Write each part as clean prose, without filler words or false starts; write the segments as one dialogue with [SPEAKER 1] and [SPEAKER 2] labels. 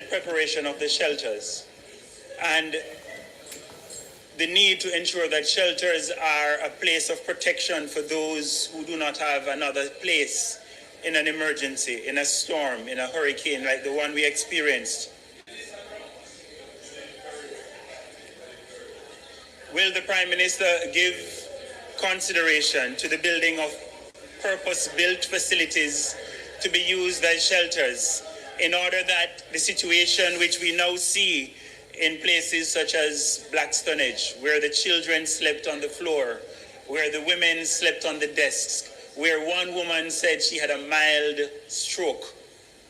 [SPEAKER 1] preparation of the shelters and the need to ensure that shelters are a place of protection for those who do not have another place in an emergency, in a storm, in a hurricane like the one we experienced. Will the Prime Minister give consideration to the building of purpose-built facilities to be used as shelters in order that the situation which we now see in places such as Blackstone, where the children slept on the floor, where the women slept on the desks, where one woman said she had a mild stroke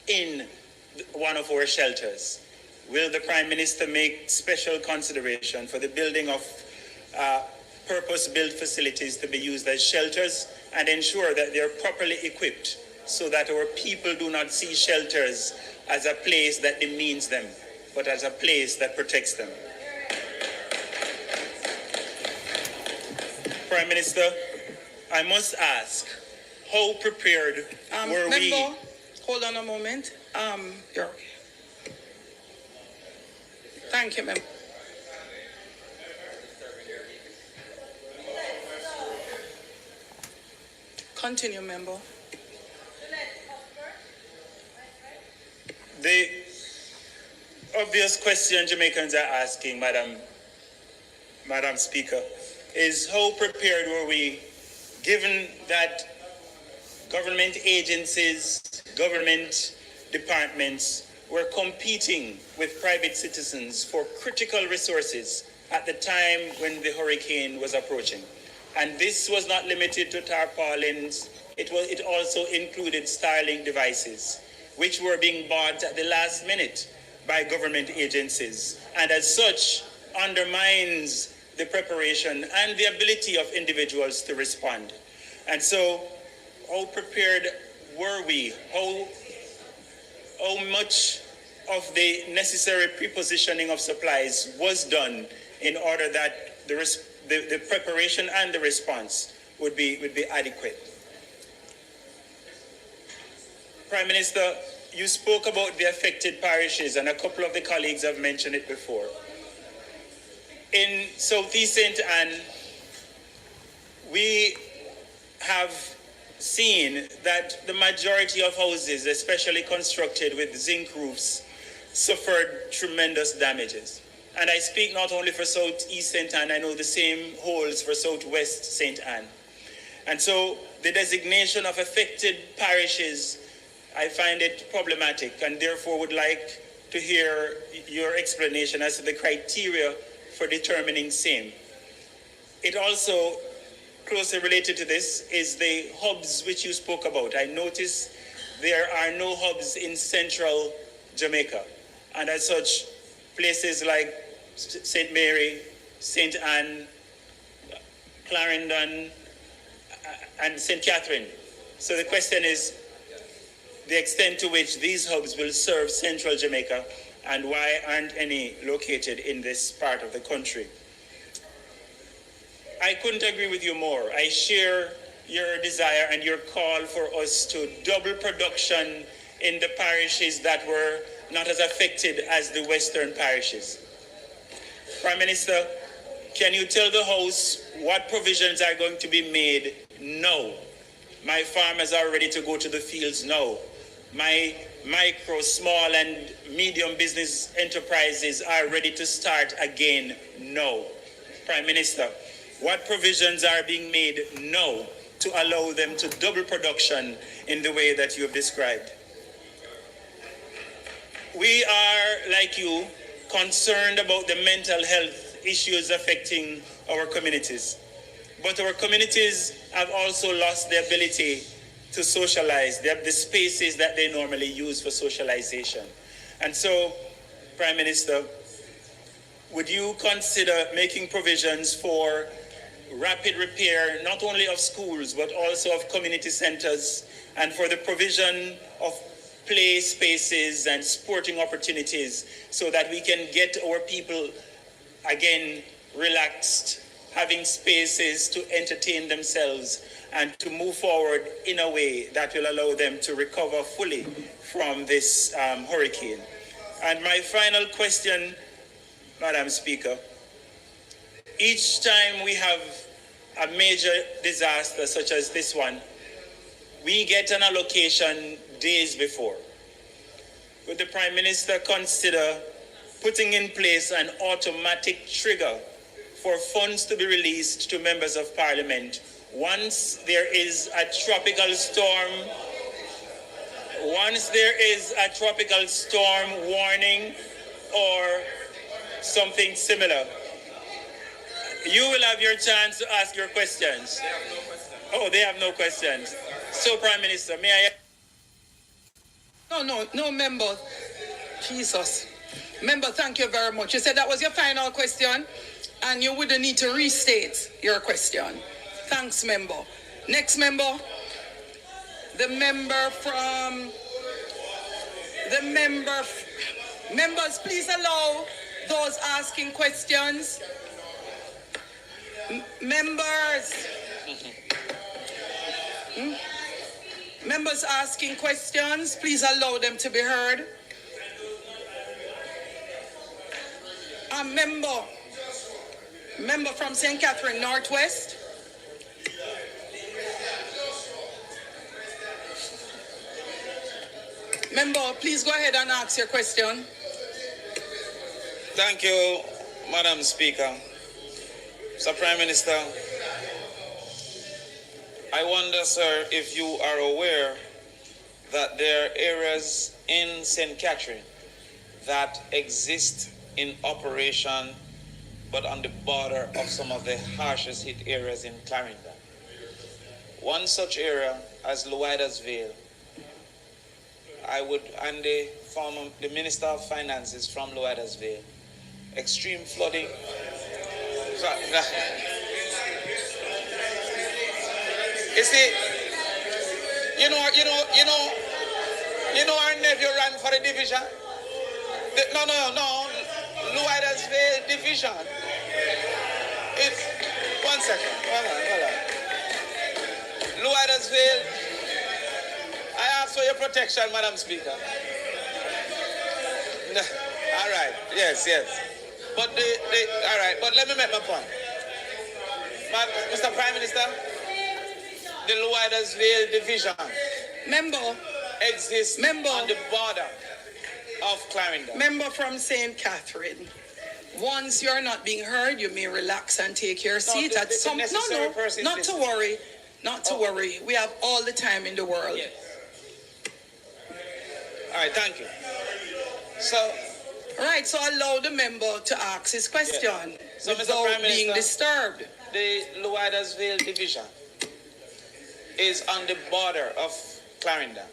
[SPEAKER 1] in one of our shelters. Will the Prime Minister make special consideration for the building of purpose-built facilities to be used as shelters and ensure that they are properly equipped so that our people do not see shelters as a place that demeans them, but as a place that protects them? Prime Minister, I must ask, how prepared were we?
[SPEAKER 2] Member, hold on a moment. You're okay. Thank you, Member. Continue, Member.
[SPEAKER 1] The obvious question Jamaicans are asking, Madam Speaker, is how prepared were we, given that government agencies, government departments were competing with private citizens for critical resources at the time when the hurricane was approaching. And this was not limited to tarpaulins, it also included Starlink devices, which were being bought at the last minute by government agencies, and as such undermines the preparation and the ability of individuals to respond. And so, how prepared were we? How much of the necessary prepositioning of supplies was done in order that the preparation and the response would be adequate? Prime Minister, you spoke about the affected parishes, and a couple of the colleagues have mentioned it before. In Southeast St. Anne, we have seen that the majority of houses, especially constructed with zinc roofs, suffered tremendous damages. And I speak not only for Southeast St. Anne, I know the same holds for Southwest St. Anne. And so the designation of affected parishes, I find it problematic, and therefore would like to hear your explanation as to the criteria for determining same. It also, closely related to this, is the hubs which you spoke about. I notice there are no hubs in central Jamaica, and as such, places like St. Mary, St. Anne, Clarendon, and St. Catherine. So the question is the extent to which these hubs will serve central Jamaica, and why aren't any located in this part of the country? I couldn't agree with you more. I share your desire and your call for us to double production in the parishes that were not as affected as the western parishes. Prime Minister, can you tell the House what provisions are going to be made now? My farmers are ready to go to the fields now. My micro, small and medium business enterprises are ready to start again now. Prime Minister, what provisions are being made now to allow them to double production in the way that you have described? We are, like you, concerned about the mental health issues affecting our communities. But our communities have also lost the ability to socialize. They have the spaces that they normally use for socialization. And so, Prime Minister, would you consider making provisions for rapid repair, not only of schools, but also of community centers, and for the provision of play spaces and sporting opportunities so that we can get our people again relaxed, having spaces to entertain themselves and to move forward in a way that will allow them to recover fully from this hurricane? And my final question, Madam Speaker, each time we have a major disaster such as this one, we get an allocation days before. Would the Prime Minister consider putting in place an automatic trigger for funds to be released to members of Parliament once there is a tropical storm, warning or something similar? You will have your chance to ask your questions.
[SPEAKER 3] They have no questions.
[SPEAKER 1] Oh, they have no questions. So, Prime Minister, may I...
[SPEAKER 2] No, member. Jesus. Member, thank you very much. You said that was your final question, and you wouldn't need to restate your question. Thanks, member. Next member. Members, please allow those asking questions. Members asking questions, please allow them to be heard. A member from St. Catherine Northwest. Member, please go ahead and ask your question.
[SPEAKER 3] Thank you, Madam Speaker. Mr. Prime Minister, I wonder, sir, if you are aware that there are areas in St. Catherine that exist in operation but on the border of some of the harshest hit areas in Clarendon. One such area as Luidas Vale, and the Minister of Finances from Luidas Vale, extreme flooding. You see, you know, our nephew ran for the division. No, Luidas Vale division. It's 1 second. Hold on. Luidas Vale. I ask for your protection, Madam Speaker. All right. Yes. But all right. But let me make my point. Mr. Prime Minister, the Luidas Vale division exists on the border of Clarendon.
[SPEAKER 2] Member from St. Catherine. Once you're not being heard, you may relax and take your seat. Not to worry. Not to worry. We have all the time in the world.
[SPEAKER 3] Yes. All right, thank you.
[SPEAKER 2] So allow the member to ask his question
[SPEAKER 3] So, Mr.
[SPEAKER 2] without
[SPEAKER 3] Prime
[SPEAKER 2] being
[SPEAKER 3] Minister,
[SPEAKER 2] disturbed.
[SPEAKER 3] The Luidas Vale division is on the border of Clarendon.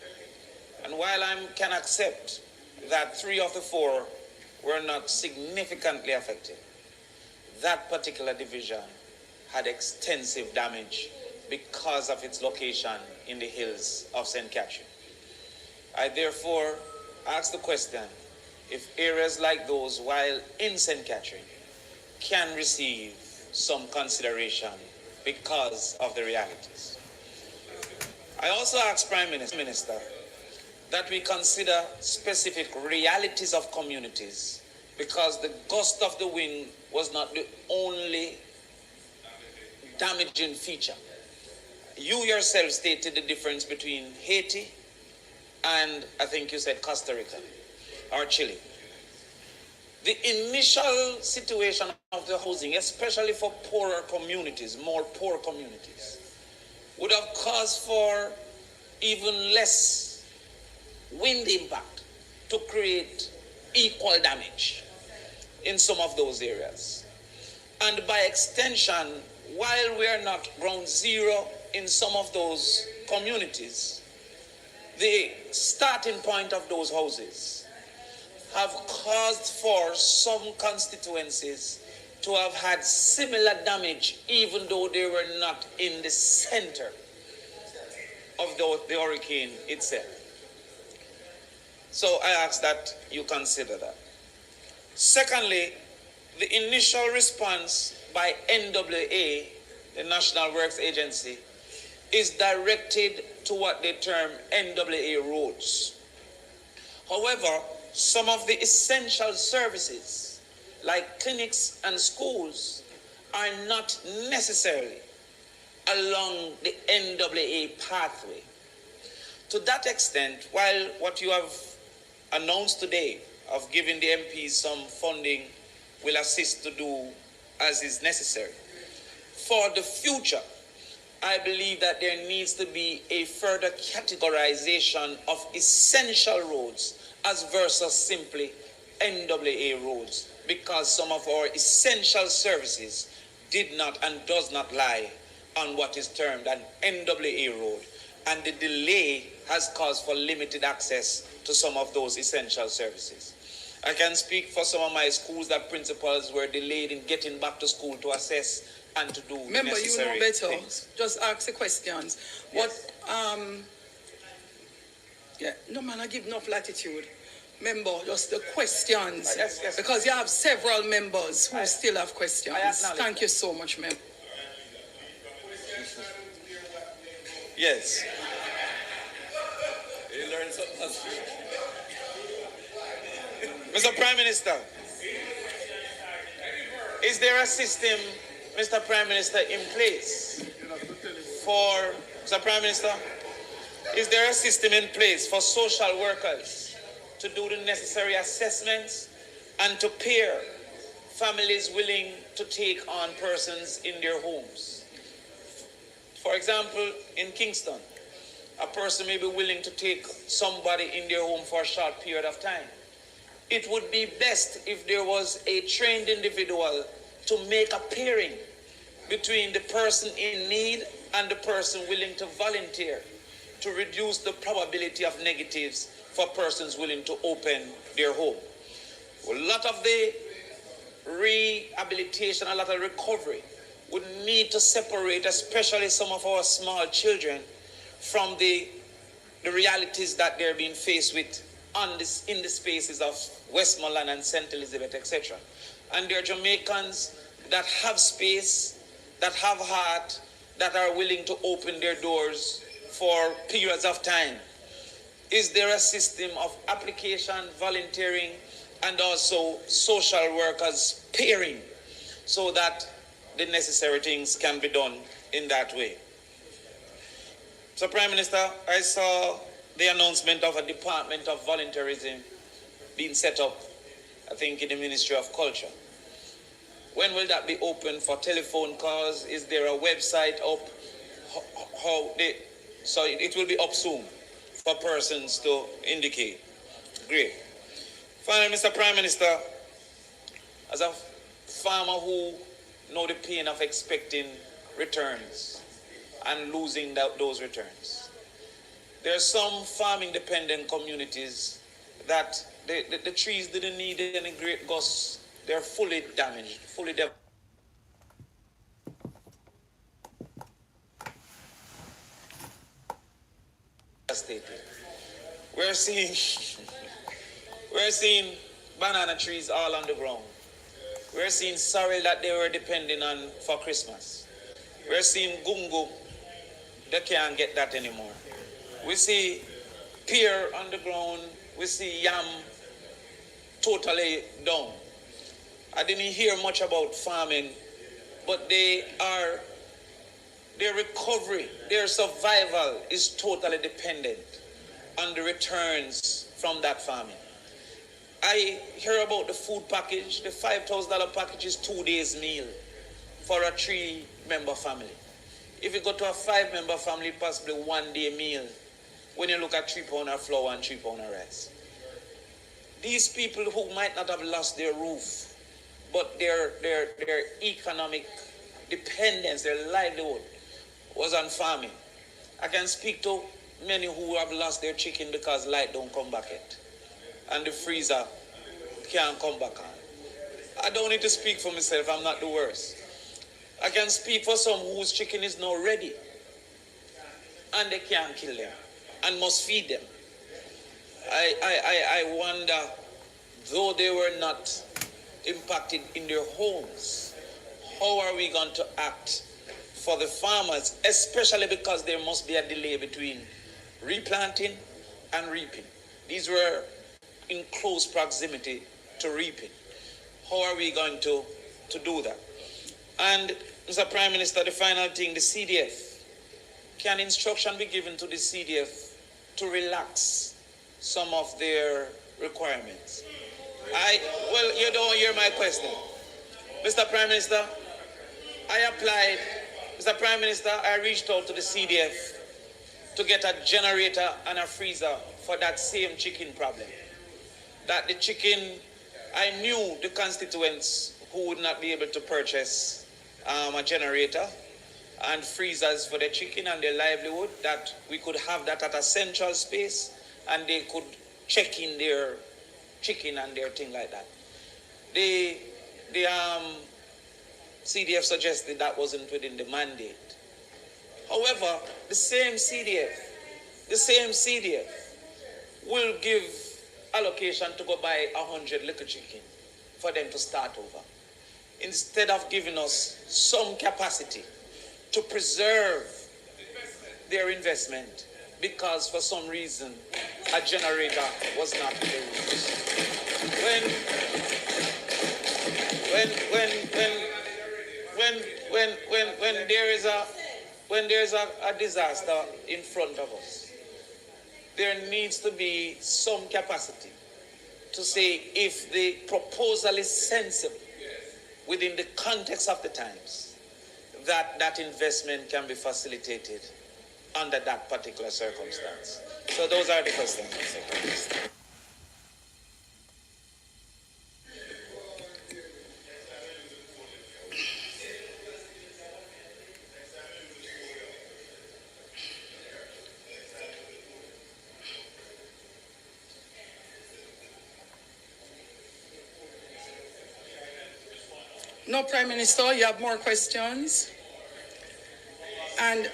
[SPEAKER 3] And while I can accept that 3 of the 4 were not significantly affected, that particular division had extensive damage because of its location in the hills of St. Catherine. I therefore ask the question if areas like those, while in St. Catherine, can receive some consideration because of the realities. I also ask Prime Minister that we consider specific realities of communities, because the gust of the wind was not the only damaging feature. You yourself stated the difference between Haiti and I think you said Costa Rica or Chile. The initial situation of the housing, especially for poorer communities, more poor communities, would have caused for even less wind impact to create equal damage in some of those areas. And by extension, while we are not ground zero in some of those communities, the starting point of those houses have caused for some constituencies to have had similar damage, even though they were not in the center of the hurricane itself. So I ask that you consider that. Secondly, the initial response by NWA, the National Works Agency, is directed to what they term NWA roads. However, some of the essential services, like clinics and schools, are not necessarily along the NAA pathway. To that extent, while what you have announced today of giving the MPs some funding will assist to do as is necessary, for the future, I believe that there needs to be a further categorization of essential roads as versus simply NAA roads, because some of our essential services did not and does not lie on what is termed an NAA road, and the delay has caused for limited access to some of those essential services. I can speak for some of my schools that principals were delayed in getting back to school to assess and to do
[SPEAKER 2] Remember,
[SPEAKER 3] necessary
[SPEAKER 2] you know better.
[SPEAKER 3] things.
[SPEAKER 2] Just ask the questions.
[SPEAKER 3] Yes.
[SPEAKER 2] No man, I give enough latitude. Remember, just the questions.
[SPEAKER 3] Yes.
[SPEAKER 2] Because you have several members who still have questions. Thank you so much, ma'am.
[SPEAKER 3] Yes.
[SPEAKER 4] You learned something.
[SPEAKER 3] Mr. Prime Minister, is there a system, Mr. Prime Minister, in place for, Mr. Prime Minister, is there a system in place for social workers to do the necessary assessments and to pair families willing to take on persons in their homes? For example, in Kingston, a person may be willing to take somebody in their home for a short period of time. It would be best if there was a trained individual to make a pairing between the person in need and the person willing to volunteer to reduce the probability of negatives for persons willing to open their home. A lot of the rehabilitation, a lot of recovery would need to separate, especially some of our small children, from the realities that they're being faced with in the spaces of Westmoreland and St. Elizabeth, etc. And there are Jamaicans that have space, that have heart, that are willing to open their doors for periods of time. Is there a system of application, volunteering, and also social workers pairing so that the necessary things can be done in that way? So, Prime Minister, I saw the announcement of a Department of Volunteerism being set up, I think, in the Ministry of Culture. When will that be open for telephone calls? Is there a website up? So it will be up soon for persons to indicate. Great. Finally, Mr. Prime Minister, as a farmer who know the pain of expecting returns and losing those returns, there are some farming dependent communities that the trees didn't need any great gusts. They're fully damaged, fully devastated. We're seeing banana trees all on the ground. We're seeing sorrel that they were depending on for Christmas. We're seeing gungo. They can't get that anymore. We see pear on the ground. We see yam totally down. I didn't hear much about farming, but their recovery, their survival is totally dependent on the returns from that farming. I hear about the food package. The $5,000 package is 2 days meal for a 3-member family. If you go to a 5-member family, possibly 1 day meal when you look at 3 pounds of flour and 3 pounds of rice. These people who might not have lost their roof, but their economic dependence, their livelihood was on farming. I can speak to many who have lost their chicken because light don't come back yet. And the freezer can't come back on. I don't need to speak for myself, I'm not the worst. I can speak for some whose chicken is now ready and they can't kill them and must feed them. I wonder, though they were not impacted in their homes, how are we going to act for the farmers, especially because there must be a delay between replanting and reaping. These were in close proximity to reaping. How are we going to do that? And Mr. Prime Minister, the final thing, the CDF. Can instruction be given to the CDF to relax some of their requirements? Well, you don't hear my question. Mr. Prime Minister, Mr. Prime Minister, I reached out to the CDF to get a generator and a freezer for that same chicken problem. That the chicken, I knew the constituents who would not be able to purchase a generator and freezers for their chicken and their livelihood, that we could have that at a central space and they could check in their chicken and their thing like that. The CDF suggested that wasn't within the mandate. However, the same CDF will give allocation to go buy 100 little chicken for them to start over, instead of giving us some capacity to preserve their investment because for some reason a generator was not used. When there is a disaster in front of us, there needs to be some capacity to say if the proposal is sensible within the context of the times, that investment can be facilitated under that particular circumstance. So those are the questions, Mr. Prime Minister.
[SPEAKER 2] No, Prime Minister, you have more questions? And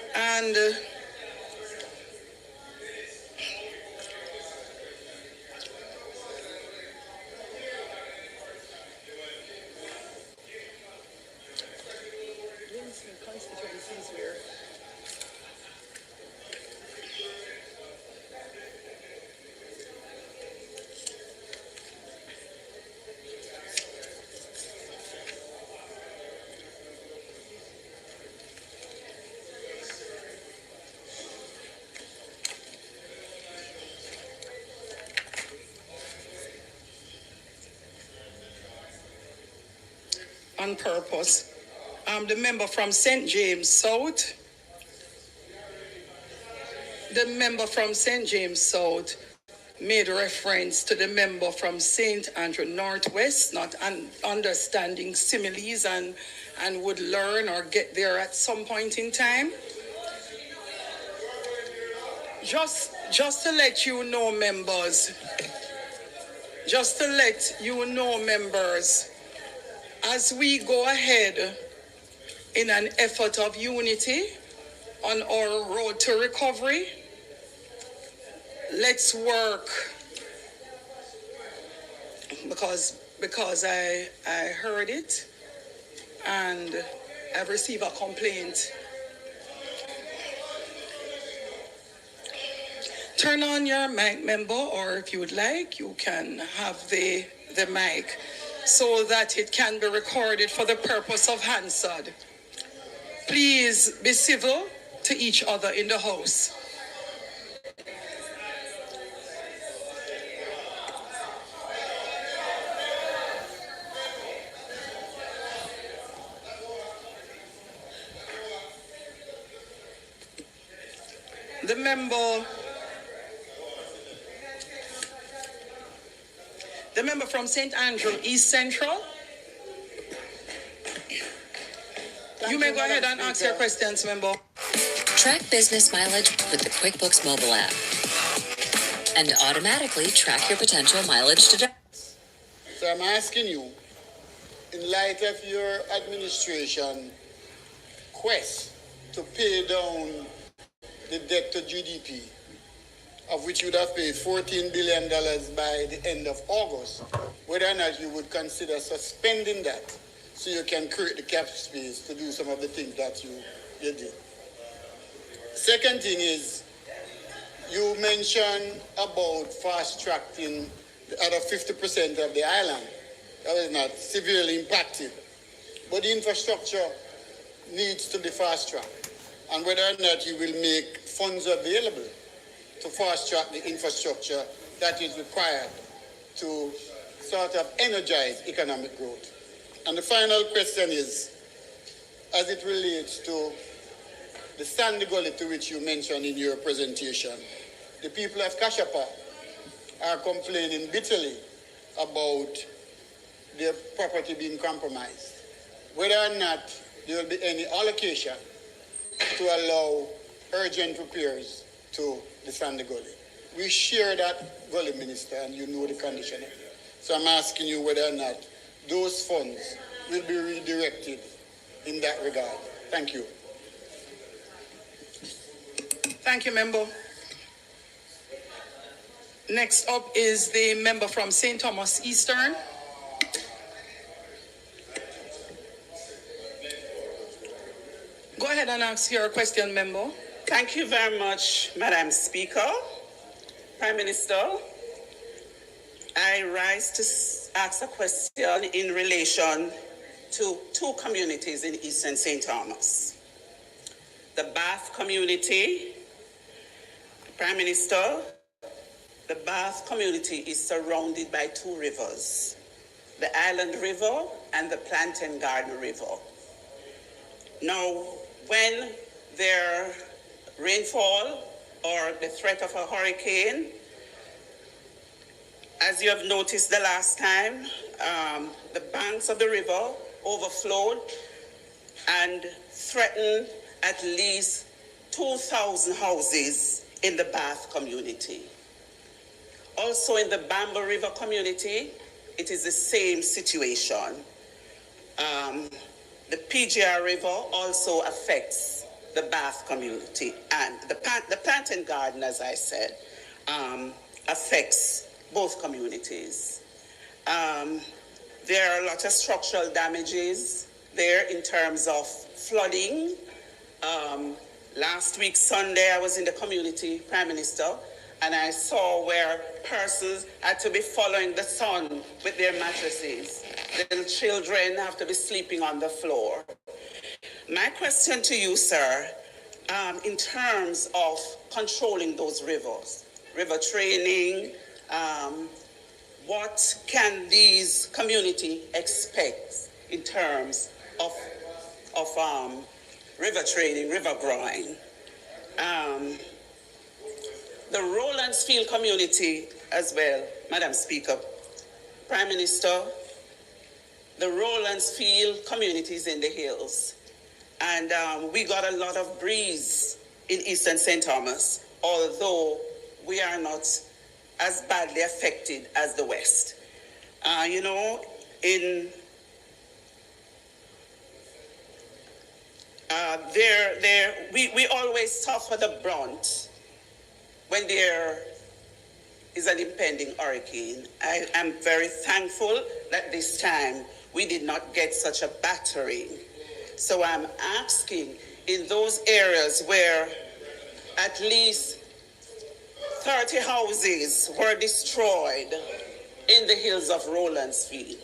[SPEAKER 2] constituencies where on purpose. The member from St. James South. The member from St. James South made reference to the member from St. Andrew Northwest, not understanding similes and would learn or get there at some point in time. Just to let you know, members, as we go ahead in an effort of unity on our road to recovery, let's work, because I heard it and I've received a complaint. Turn on your mic, member, or if you would like, you can have the mic so that it can be recorded for the purpose of Hansard. Please be civil to each other in the House. The member from St. Andrew, East Central. You may go ahead and ask your questions, member.
[SPEAKER 4] Track business mileage with the QuickBooks mobile app and automatically track your potential mileage deductions.
[SPEAKER 5] So I'm asking you, in light of your administration quest to pay down the debt to GDP, of which you would have paid $14 billion by the end of August, whether or not you would consider suspending that so you can create the cap space to do some of the things that you did. Second thing is, you mentioned about fast-tracking the other 50% of the island that was not severely impacted. But the infrastructure needs to be fast-tracked. And whether or not you will make funds available to fast-track the infrastructure that is required to sort of energize economic growth. And the final question is, as it relates to the sandy gully to which you mentioned in your presentation, the people of Kashapa are complaining bitterly about their property being compromised. Whether or not there will be any allocation to allow urgent repairs to the sandy gully. We share that gully, Minister, and you know the condition of it. So I'm asking you whether or not those funds will be redirected in that regard. Thank you.
[SPEAKER 2] Thank you, member. Next up is the member from St. Thomas Eastern. Go ahead and ask your question, member.
[SPEAKER 6] Thank you very much, Madam Speaker. Prime Minister, I rise to ask a question in relation to two communities in Eastern St. Thomas. The Bath community, Prime Minister, the Bath community is surrounded by two rivers, the Island River and the Plantain Garden River. Now, when there rainfall or the threat of a hurricane, as you have noticed the last time, the banks of the river overflowed and threatened at least 2,000 houses in the Bath community. Also in the Bamba River community, it is the same situation. The PGR River also affects the Bath community, and the Plantain Garden, as I said, affects both communities. There are a lot of structural damages there in terms of flooding. Last week, Sunday, I was in the community, Prime Minister, and I saw where persons had to be following the sun with their mattresses. Little children have to be sleeping on the floor. My question to you, sir, in terms of controlling those rivers, river training, what can these communities expect in terms of river training, river growing? The Rowlandsfield community as well, Madam Speaker, Prime Minister, the Rowlandsfield community is in the hills. And we got a lot of breeze in Eastern St. Thomas, although we are not as badly affected as the West. We always suffer the brunt when there is an impending hurricane. I am very thankful that this time we did not get such a battering. So I'm asking, in those areas where at least 30 houses were destroyed in the hills of Rowlandsfield,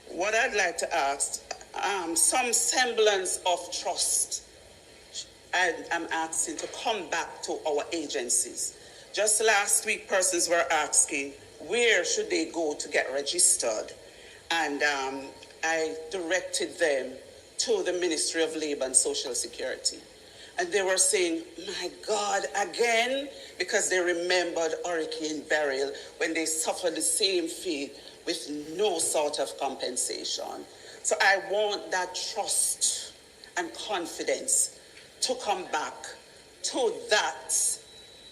[SPEAKER 6] what I'd like to ask, some semblance of trust, I'm asking to come back to our agencies. Just last week, persons were asking, where should they go to get registered? And I directed them to the Ministry of Labor and Social Security. And they were saying, my God, again, because they remembered Hurricane Beryl when they suffered the same fate with no sort of compensation. So I want that trust and confidence to come back to that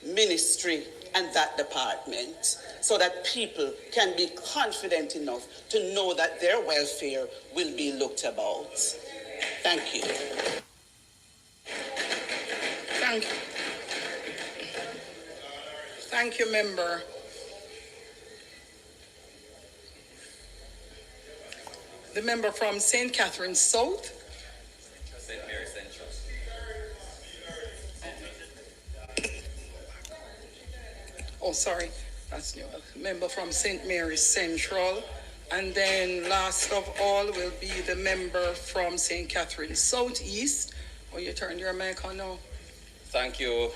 [SPEAKER 6] ministry and that department so that people can be confident enough to know that their welfare will be looked about. Thank you.
[SPEAKER 2] Thank you, member. The member from St. Catharines South.
[SPEAKER 7] St. Mary Central.
[SPEAKER 2] Oh, sorry. That's new. Member from St. Mary's Central. And then last of all will be the member from St. Catherine Southeast. Oh, you turned your mic on now.
[SPEAKER 7] Thank you.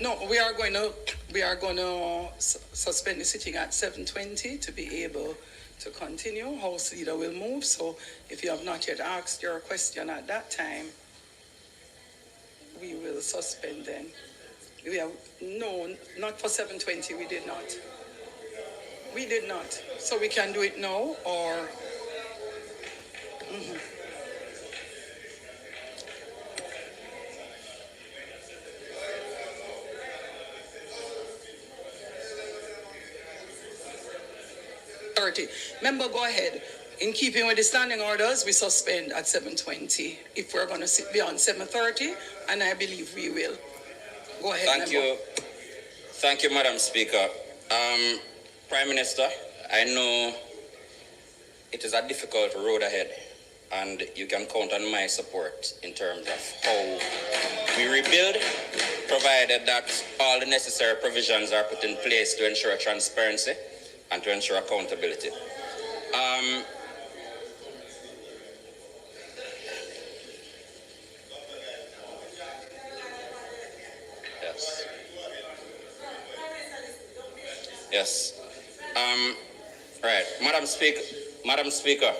[SPEAKER 2] No, we are going to suspend the sitting at 7:20 to be able to continue. House leader will move. So if you have not yet asked your question at that time, we will suspend then. We have no, not for 7:20. We did not. We did not. So we can do it now or. Mm-hmm. Member, go ahead. In keeping with the standing orders, we suspend at 7:20. If we're going to sit beyond 7:30, and I believe we will. Go ahead,
[SPEAKER 7] Thank
[SPEAKER 2] member.
[SPEAKER 7] you. Thank you, Madam Speaker. Prime Minister, I know it is a difficult road ahead, and you can count on my support in terms of how we rebuild, provided that all the necessary provisions are put in place to ensure transparency and to ensure accountability. Yes. Yes. Right. Madam Speaker,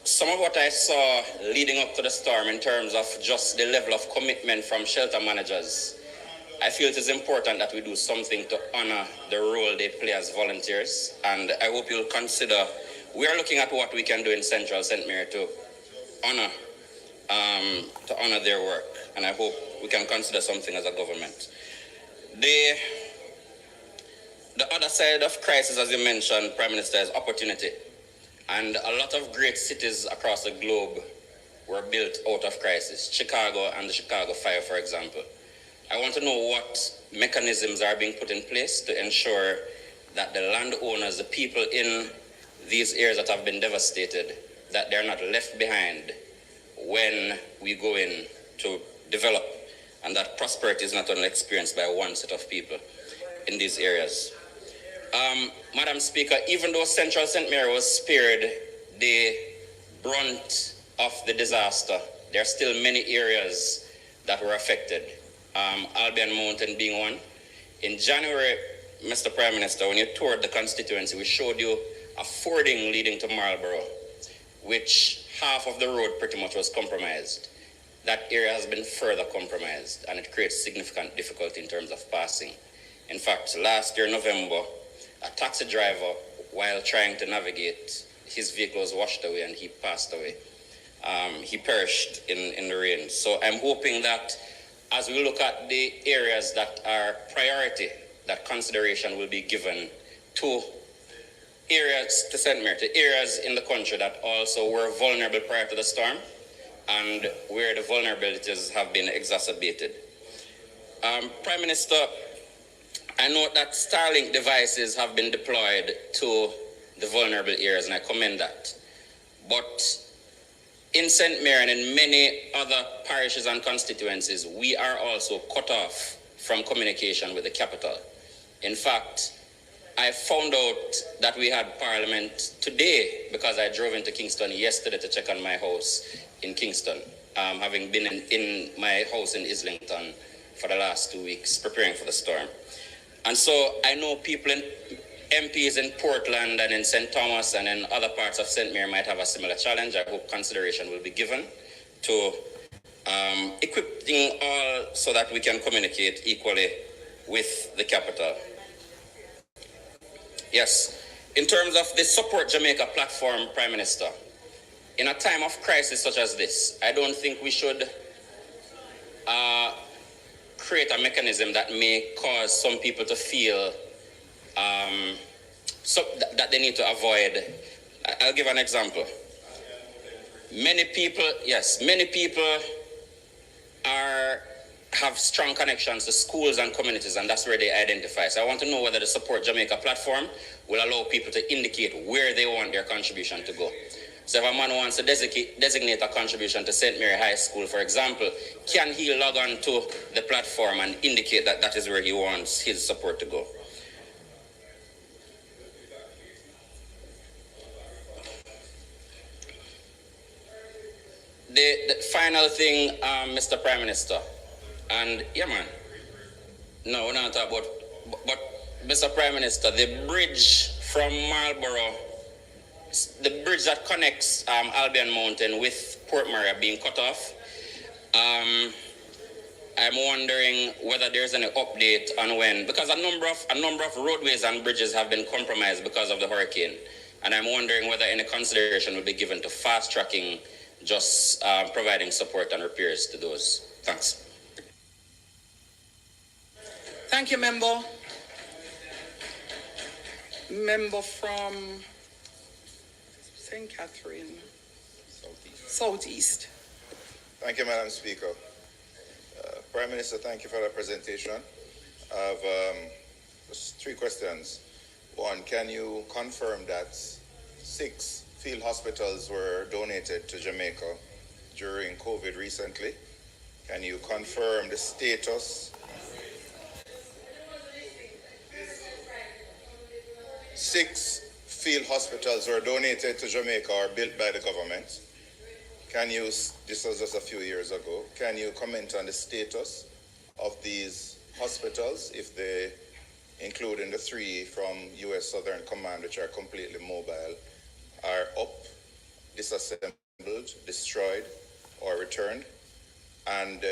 [SPEAKER 7] some of what I saw leading up to the storm in terms of just the level of commitment from shelter managers, I feel it is important that we do something to honor the role they play as volunteers, and I hope you'll consider, we are looking at what we can do in Central St. Mary to honor their work, and I hope we can consider something as a government. The other side of crisis, as you mentioned, Prime Minister, is opportunity. And a lot of great cities across the globe were built out of crisis. Chicago and the Chicago fire, for example. I want to know what mechanisms are being put in place to ensure that the landowners, the people in these areas that have been devastated, that they're not left behind when we go in to develop, and that prosperity is not only experienced by one set of people in these areas. Madam Speaker, even though Central St. Mary was spared the brunt of the disaster, there are still many areas that were affected. Albion Mountain being one. In January, Mr. Prime Minister, when you toured the constituency, we showed you a fording leading to Marlborough, which half of the road pretty much was compromised. That area has been further compromised, and it creates significant difficulty in terms of passing. In fact, last year, November, a taxi driver, while trying to navigate, his vehicle was washed away and he passed away. He perished in the rain. So I'm hoping that as we look at the areas that are priority, that consideration will be given to areas to St. Mary, to areas in the country that also were vulnerable prior to the storm and where the vulnerabilities have been exacerbated. Prime Minister, I know that Starlink devices have been deployed to the vulnerable areas, and I commend that. But in St. Mary and in many other parishes and constituencies, we are also cut off from communication with the capital. In fact, I found out that we had Parliament today because I drove into Kingston yesterday to check on my house in Kingston, having been in my house in Islington for the last 2 weeks, preparing for the storm. And so I know people in MPs in Portland and in St. Thomas and in other parts of St. Mary might have a similar challenge. I hope consideration will be given to equipping all so that we can communicate equally with the capital. Yes, in terms of the Support Jamaica platform, Prime Minister, in a time of crisis such as this, I don't think we should create a mechanism that may cause some people to feel that they need to avoid. I'll give an example. Many people have strong connections to schools and communities, and that's where they identify. So I want to know whether the Support Jamaica platform will allow people to indicate where they want their contribution to go. So if a man wants to designate a contribution to St. Mary High School, for example, can he log on to the platform and indicate that that is where he wants his support to go? the final thing, Mr. Prime Minister, and yeah, man. No, we're not talking about, but Mr. Prime Minister, the bridge from Marlborough, the bridge that connects Albion Mountain with Port Maria being cut off. I'm wondering whether there's any update on when, because a number of roadways and bridges have been compromised because of the hurricane, and I'm wondering whether any consideration will be given to fast tracking, just providing support and repairs to those. Thanks.
[SPEAKER 2] Thank you, member. Member from St. Catherine, Southeast.
[SPEAKER 8] Thank you, Madam Speaker. Prime Minister, thank you for that presentation. I have just 3 questions. One, can you confirm that 6 field hospitals were donated to Jamaica during COVID recently? Can you confirm the status? 6 field hospitals were donated to Jamaica or built by the government. Can you, this was just a few years ago, can you comment on the status of these hospitals, if they, including the 3 from U.S. Southern Command, which are completely mobile, are up, disassembled, destroyed, or returned? And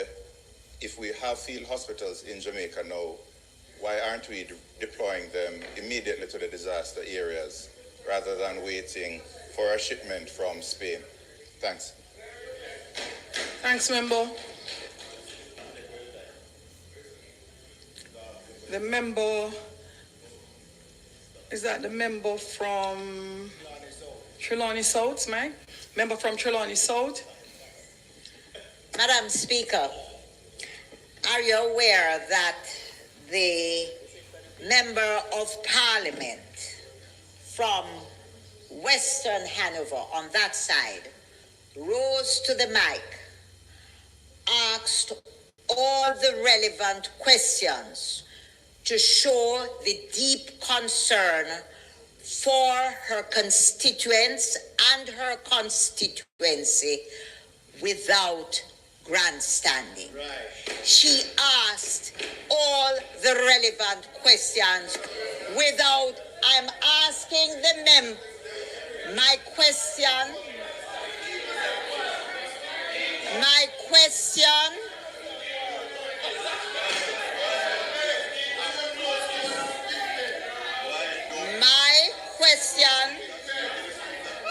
[SPEAKER 8] if we have field hospitals in Jamaica now, why aren't we deploying them immediately to the disaster areas rather than waiting for a shipment from Spain? Thanks.
[SPEAKER 2] Thanks, member. The member, is that the member from Trelawney South, Mike? Member from Trelawney South?
[SPEAKER 9] Madam Speaker, are you aware that the Member of Parliament from Western Hanover on that side rose to the mic, asked all the relevant questions to show the deep concern for her constituents and her constituency without grandstanding. Right. She asked all the relevant questions without, I'm asking the my question,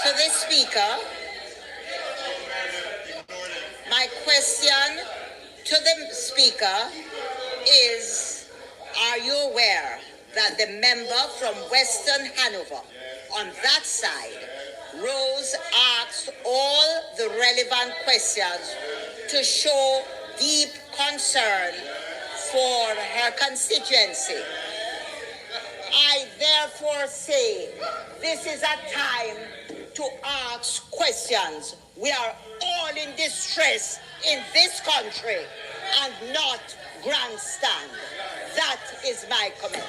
[SPEAKER 9] to the Speaker, my question to the Speaker is, are you aware that the member from Western Hanover on that side rose, asked all the relevant questions to show deep concern for her constituency? I therefore say this is a time to ask questions. We are all in distress in this country and not grandstand. That is my comment.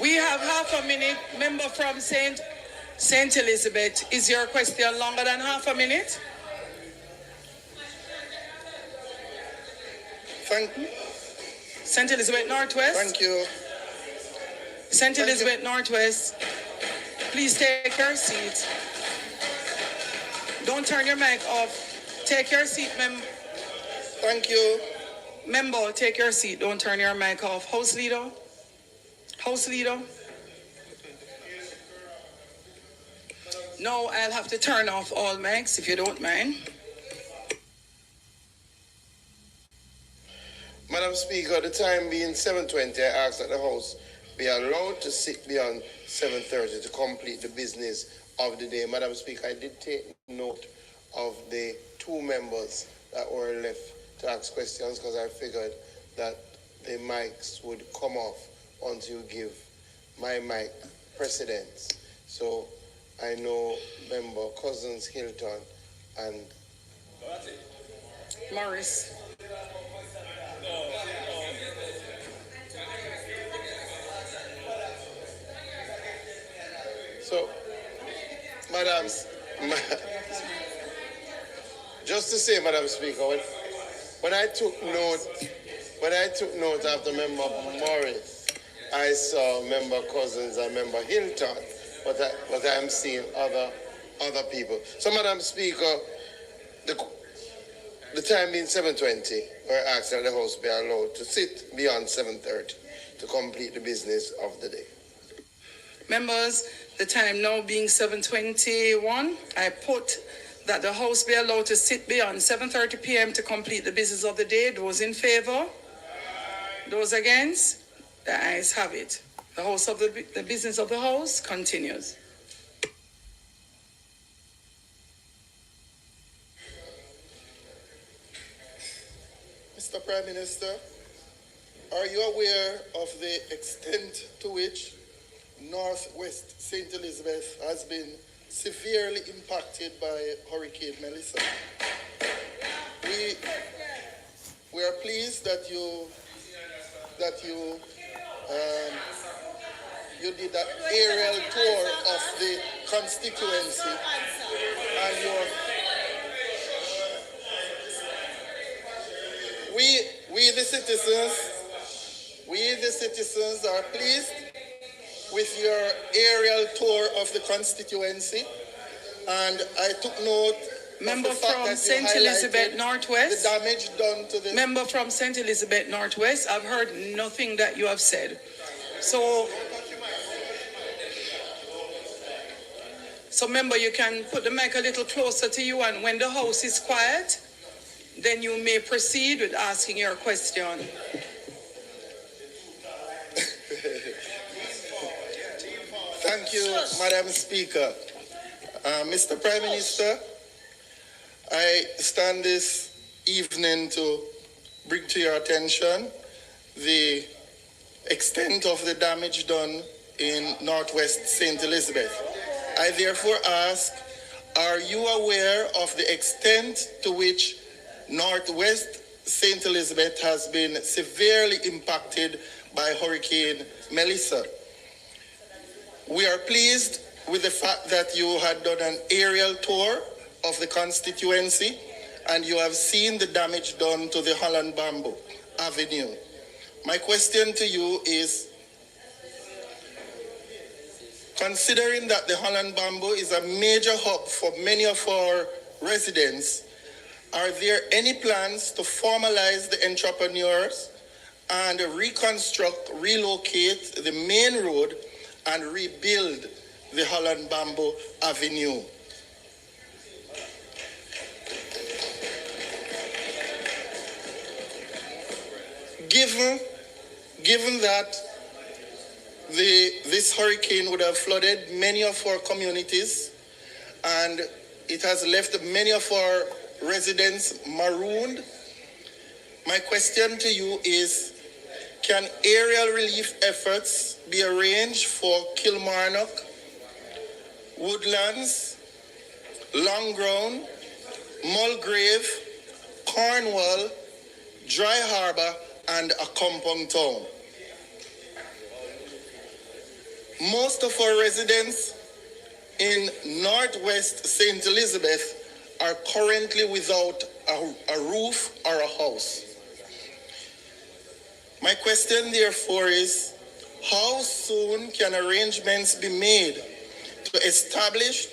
[SPEAKER 2] We have half a minute. Member from St. Elizabeth, is your question longer than half a minute?
[SPEAKER 10] Thank you.
[SPEAKER 2] St. Elizabeth Northwest?
[SPEAKER 10] Thank you.
[SPEAKER 2] St. Elizabeth Northwest, please take your seat. Don't turn your mic off. Take your seat,
[SPEAKER 10] Thank you.
[SPEAKER 2] Member, take your seat. Don't turn your mic off. House Leader? House Leader? No, I'll have to turn off all mics if you don't mind.
[SPEAKER 10] Madam Speaker, the time being 7:20, I ask that the House be allowed to sit beyond 7:30 to complete the business of the day. Madam Speaker, I did take note of the 2 members that were left to ask questions because I figured that the mics would come off until you give my mic precedence. So I know member Cousins, Hilton, and
[SPEAKER 2] Morris.
[SPEAKER 10] so, Madam, just to say, Madam Speaker, when I took note of the member Morris, I saw member Cousins and member Hilton, but I'm seeing other people. So, Madam Speaker, the time being 7:20, we're asking that the House be allowed to sit beyond 7:30 to complete the business of the day.
[SPEAKER 2] Members, the time now being 7:21, I put that the House be allowed to sit beyond 7:30 p.m. to complete the business of the day. Those in favor? Those against? The ayes have it. The business of the House continues.
[SPEAKER 5] Mr. Prime Minister, are you aware of the extent to which Northwest St. Elizabeth has been severely impacted by Hurricane Melissa? We are pleased that you did an aerial tour of the constituency and we the citizens are pleased with your aerial tour of the constituency, and I took note
[SPEAKER 2] Member from St. Elizabeth Northwest.
[SPEAKER 5] The damage done to the
[SPEAKER 2] member from St. Elizabeth Northwest. I've heard nothing that you have said. So member, you can put the mic a little closer to you, and when the House is quiet, then you may proceed with asking your question.
[SPEAKER 5] Thank you, Madam Speaker. Mr. Prime Minister, I stand this evening to bring to your attention the extent of the damage done in Northwest St. Elizabeth. I therefore ask, are you aware of the extent to which Northwest St. Elizabeth has been severely impacted by Hurricane Melissa? We are pleased with the fact that you had done an aerial tour of the constituency and you have seen the damage done to the Holland Bamboo Avenue. My question to you is, considering that the Holland Bamboo is a major hub for many of our residents, are there any plans to formalize the entrepreneurs and relocate the main road and rebuild the Holland Bamboo Avenue? Given that this hurricane would have flooded many of our communities and it has left many of our residents marooned, my question to you is, can aerial relief efforts be arranged for Kilmarnock, Woodlands, Longground, Mulgrave, Cornwall, Dry Harbour, and a compound town? Most of our residents in Northwest St. Elizabeth are currently without a roof or a house. My question therefore is, how soon can arrangements be made to establish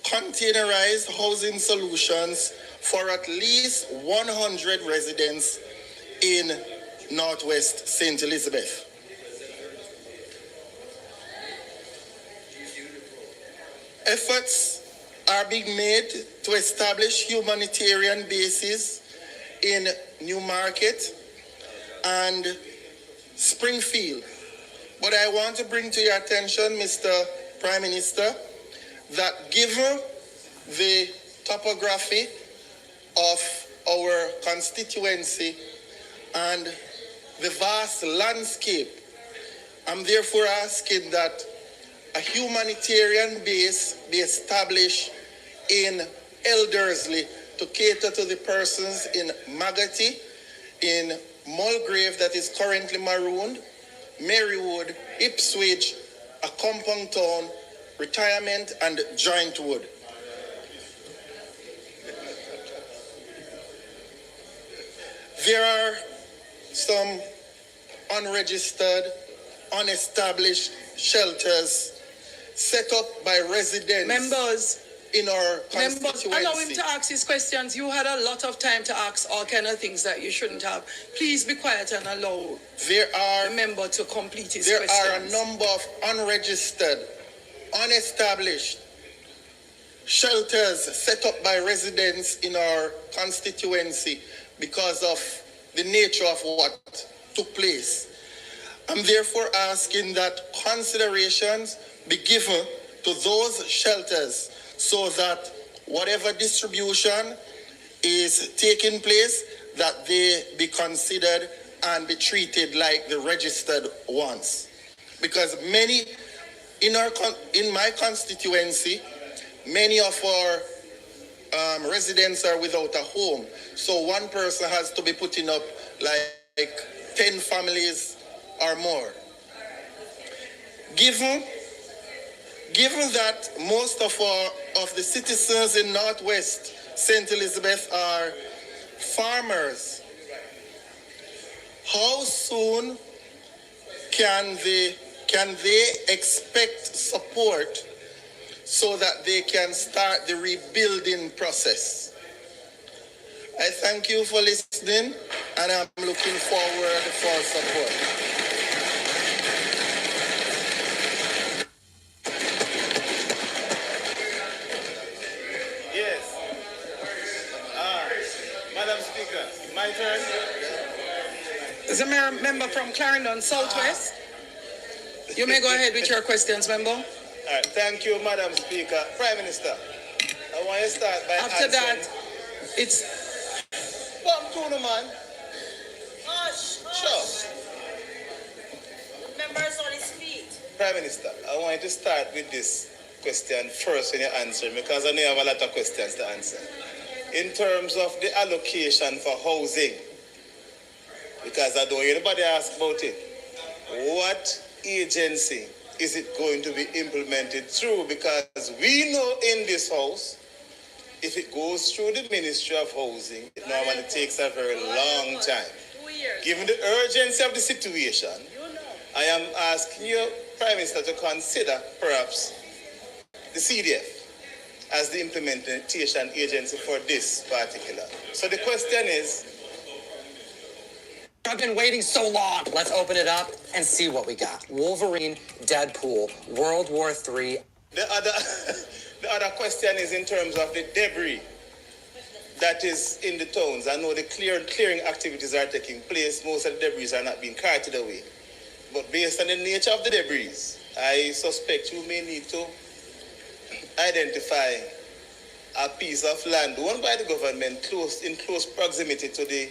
[SPEAKER 5] containerized housing solutions for at least 100 residents in Northwest St. Elizabeth? Efforts are being made to establish humanitarian bases in Newmarket and Springfield. But I want to bring to your attention, Mr. Prime Minister, that given the topography
[SPEAKER 10] of our constituency and the vast landscape, I'm therefore asking that a humanitarian base be established in Eldersley to cater to the persons in Magotty, in Mulgrave that is currently marooned, Marywood, Ipswich, a compound town, Retirement, and Jointwood. There are some unregistered, unestablished shelters set up by residents
[SPEAKER 2] Members,
[SPEAKER 10] in our constituency.
[SPEAKER 2] allow him to ask his questions. You had a lot of time to ask all kind of things that you shouldn't have. Please be quiet and allow the member to complete his questions.
[SPEAKER 10] There are a number of unregistered, unestablished shelters set up by residents in our constituency because of the nature of what took place. I'm therefore asking that considerations be given to those shelters so that whatever distribution is taking place, that they be considered and be treated like the registered ones. Because many, in my constituency, many of our residents are without a home. So one person has to be putting up like 10 families or more. Given that most of the citizens in Northwest St. Elizabeth are farmers, how soon can they expect support so that they can start the rebuilding process? I thank you for listening, and I'm looking forward for support.
[SPEAKER 11] Yes. Madam Speaker, my turn.
[SPEAKER 2] Is a member from Clarendon Southwest? You may go ahead with your questions, member.
[SPEAKER 11] All right, thank you, Madam Speaker. Prime Minister, I want to start by
[SPEAKER 2] After
[SPEAKER 11] answering...
[SPEAKER 2] that, it's...
[SPEAKER 11] Come to the man. Sure.
[SPEAKER 9] Members on his feet.
[SPEAKER 11] Prime Minister, I want you to start with this question first when you answer, because I know you have a lot of questions to answer. In terms of the allocation for housing, because I don't hear anybody ask about it, what agency is it going to be implemented through? Because we know in this house, if it goes through the Ministry of Housing, it normally takes a very long time. Given the urgency of the situation, I am asking you, Prime Minister, to consider perhaps the CDF as the implementation agency for this particular. So the question is...
[SPEAKER 12] I've been waiting so long. Let's open it up and see what we got. Wolverine, Deadpool, World War III.
[SPEAKER 11] The other question is in terms of the debris that is in the towns. I know the clearing activities are taking place. Most of the debris are not being carted away. But based on the nature of the debris, I suspect you may need to identify a piece of land owned by the government in close proximity to the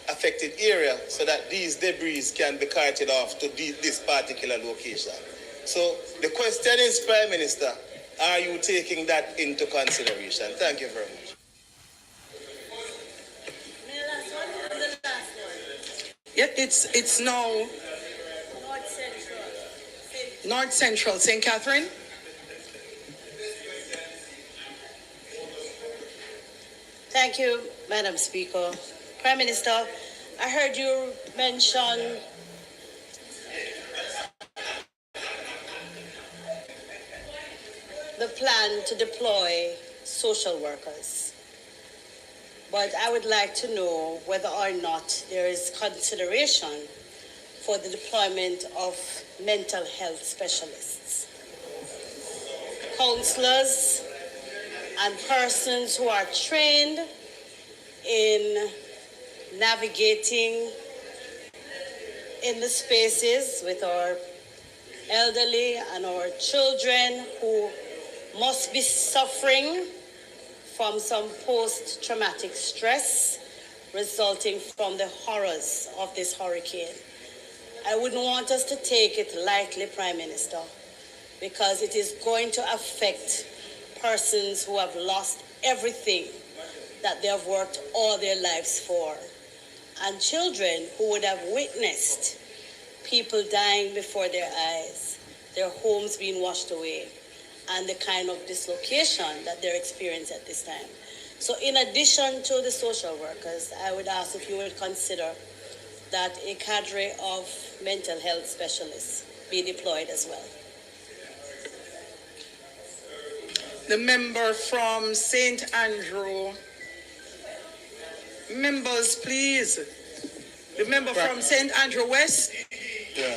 [SPEAKER 11] affected area so that these debris can be carted off to this particular location. So the question is, Prime Minister, are you taking that into consideration? Thank you very much.
[SPEAKER 2] Yeah, it's now North Central, St. Catherine.
[SPEAKER 13] Thank you, Madam Speaker. Prime Minister, I heard you mention the plan to deploy social workers. But I would like to know whether or not there is consideration for the deployment of mental health specialists, counselors, and persons who are trained in navigating in the spaces with our elderly and our children who must be suffering from some post-traumatic stress resulting from the horrors of this hurricane. I wouldn't want us to take it lightly, Prime Minister, because it is going to affect persons who have lost everything that they have worked all their lives for, and children who would have witnessed people dying before their eyes, their homes being washed away, and the kind of dislocation that they're experiencing at this time. So in addition to the social workers, I would ask if you would consider that a cadre of mental health specialists be deployed as well.
[SPEAKER 2] The member from St. Andrew. Members, please. The member from St. Andrew West.
[SPEAKER 11] Yeah.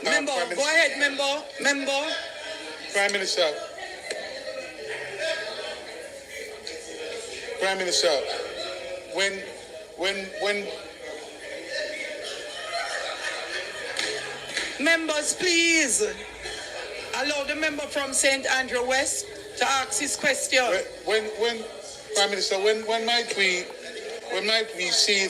[SPEAKER 2] Member, go ahead, member. Member.
[SPEAKER 14] Prime Minister. Prime Minister, when
[SPEAKER 2] members, please allow the member from St. Andrew West to ask his question.
[SPEAKER 14] When Prime Minister, when might we see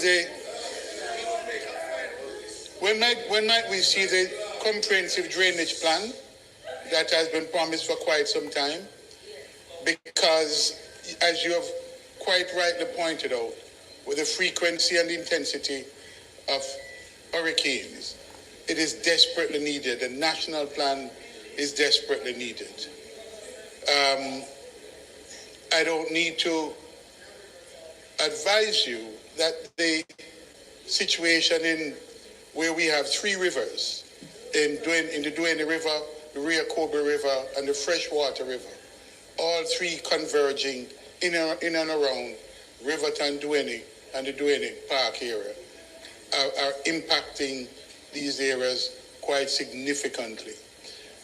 [SPEAKER 14] the comprehensive drainage plan that has been promised for quite some time? Because as you have quite rightly pointed out, with the frequency and intensity of hurricanes, it is desperately needed. The national plan is desperately needed. I don't need to advise you that the situation in where we have three rivers, in the Duene River, the Rio Cobre River, and the Freshwater River, all three converging in and around Riverton, Duene, and the Duene Park area, are impacting these areas quite significantly.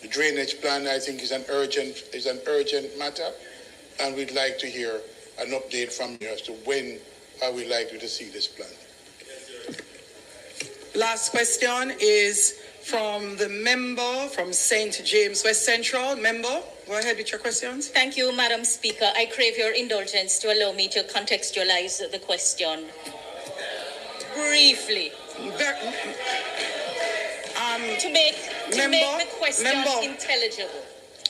[SPEAKER 14] The drainage plan, I think, is an urgent matter, and we'd like to hear an update from you as to when are we likely to see this plan.
[SPEAKER 2] Last question is from the member from St. James West Central. Member, go ahead with your questions.
[SPEAKER 15] Thank you, Madam Speaker. I crave your indulgence to allow me to contextualize the question briefly. To make the question intelligible.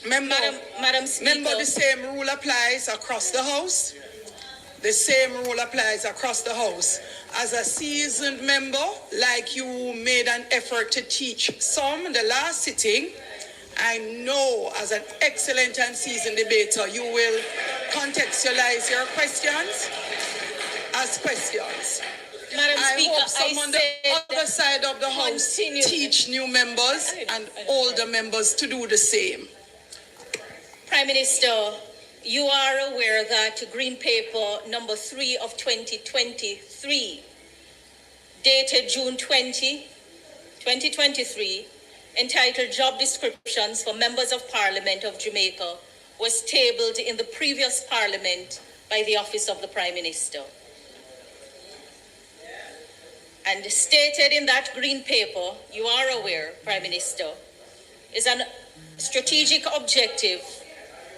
[SPEAKER 15] Madam Speaker.
[SPEAKER 2] Member, the same rule applies across the House. The same rule applies across the House. As a seasoned member, like you made an effort to teach some the last sitting, I know as an excellent and seasoned debater, you will contextualize your questions as questions.
[SPEAKER 15] Madam Speaker,
[SPEAKER 2] I hope some on the other side of the House teach new members and older members to do the same.
[SPEAKER 15] Prime Minister, you are aware that Green Paper number 3 of 2023, dated June 20, 2023, entitled Job Descriptions for Members of Parliament of Jamaica, was tabled in the previous Parliament by the Office of the Prime Minister. And stated in that Green Paper, you are aware, Prime Minister, is an strategic objective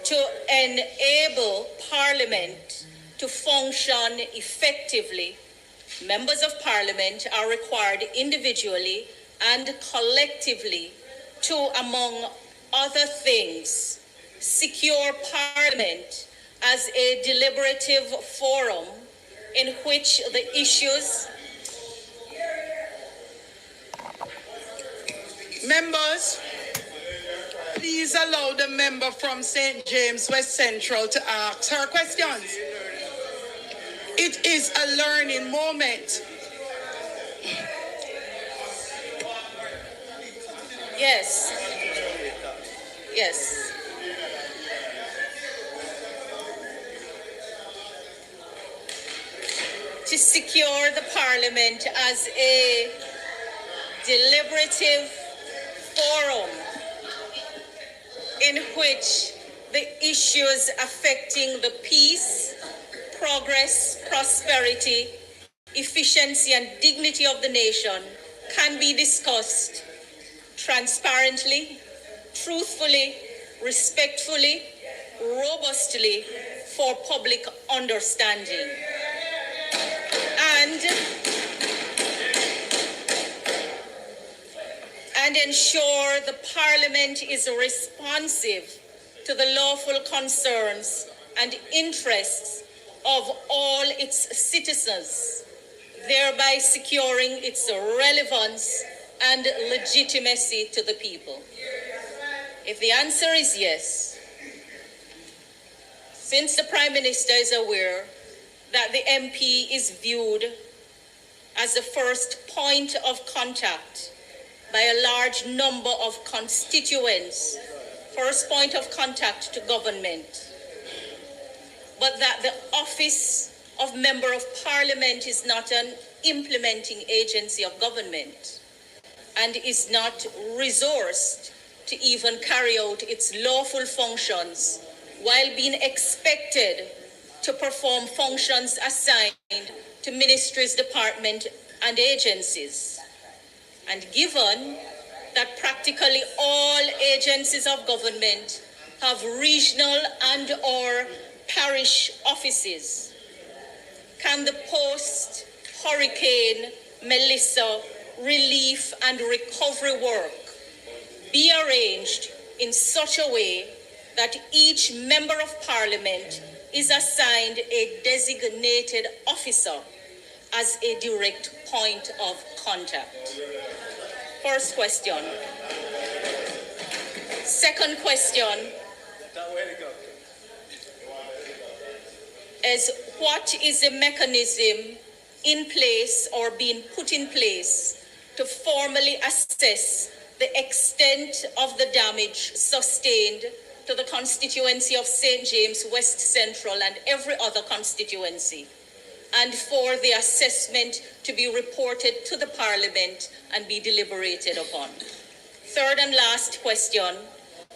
[SPEAKER 15] to enable Parliament to function effectively. Members of Parliament are required individually and collectively to, among other things, secure Parliament as a deliberative forum in which the issues.
[SPEAKER 2] Members, please allow the member from St. James West Central to ask her questions. It is a learning moment.
[SPEAKER 15] Yes. Yes. To secure the Parliament as a deliberative forum in which the issues affecting the peace, progress, prosperity, efficiency, and dignity of the nation can be discussed transparently, truthfully, respectfully, robustly for public understanding. And ensure the Parliament is responsive to the lawful concerns and interests of all its citizens, thereby securing its relevance and legitimacy to the people? If the answer is yes, since the Prime Minister is aware that the MP is viewed as the first point of contact by a large number of constituents, first point of contact to government, but that the office of Member of Parliament is not an implementing agency of government and is not resourced to even carry out its lawful functions while being expected to perform functions assigned to ministries, departments, and agencies. And given that practically all agencies of government have regional and/or parish offices, can the post-Hurricane Melissa relief and recovery work be arranged in such a way that each Member of Parliament is assigned a designated officer as a direct point of contact? First question. Second question is, what is the mechanism in place or being put in place to formally assess the extent of the damage sustained to the constituency of St. James, West Central, and every other constituency, and for the assessment to be reported to the Parliament and be deliberated upon? Third and last question,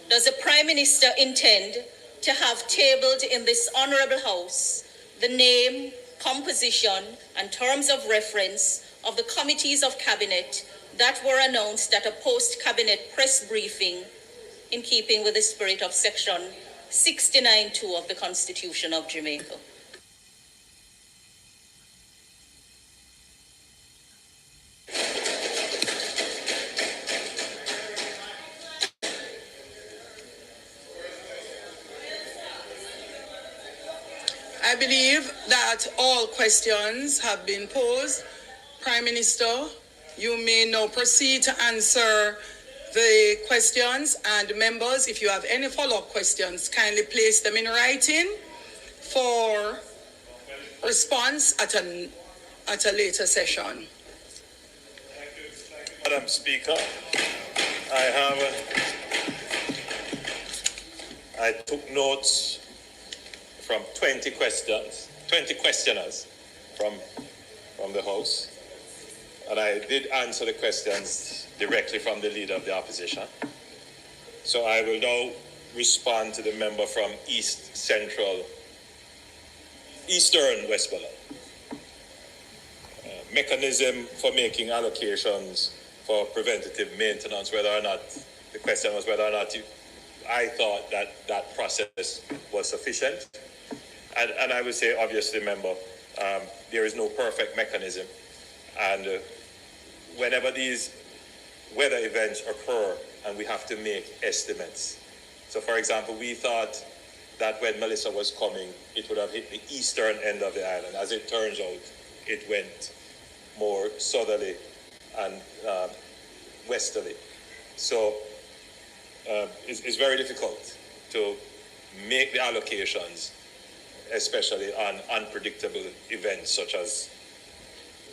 [SPEAKER 15] does the Prime Minister intend to have tabled in this Honourable House the name, composition, and terms of reference of the committees of Cabinet that were announced at a post-Cabinet press briefing in keeping with the spirit of Section 69(2) of the Constitution of Jamaica?
[SPEAKER 2] I believe that all questions have been posed. Prime Minister, you may now proceed to answer the questions, and members, if you have any follow-up questions, kindly place them in writing for response at a later session.
[SPEAKER 16] Madam Speaker, I took notes from 20 questioners from the House, and I did answer the questions directly from the Leader of the Opposition. So I will now respond to the member from Eastern Westmoreland. Mechanism for making allocations for preventative maintenance, the question was whether or not I thought that process was sufficient. And I would say, obviously, member, there is no perfect mechanism. And whenever these weather events occur and we have to make estimates. So, for example, we thought that when Melissa was coming, it would have hit the eastern end of the island. As it turns out, it went more southerly and westerly. So it's very difficult to make the allocations, especially on unpredictable events such as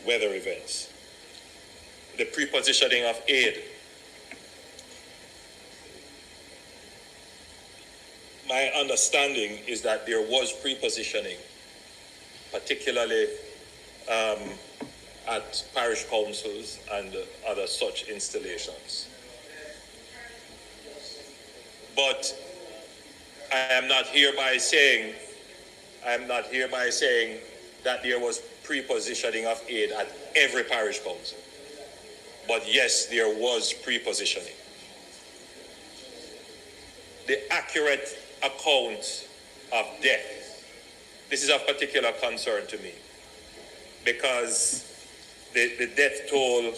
[SPEAKER 16] weather events. The prepositioning of aid. My understanding is that there was prepositioning, particularly at parish councils and other such installations. But I am not hereby saying that there was prepositioning of aid at every parish council. But yes, there was prepositioning. the accurate account of death. This is of particular concern to me because the death toll,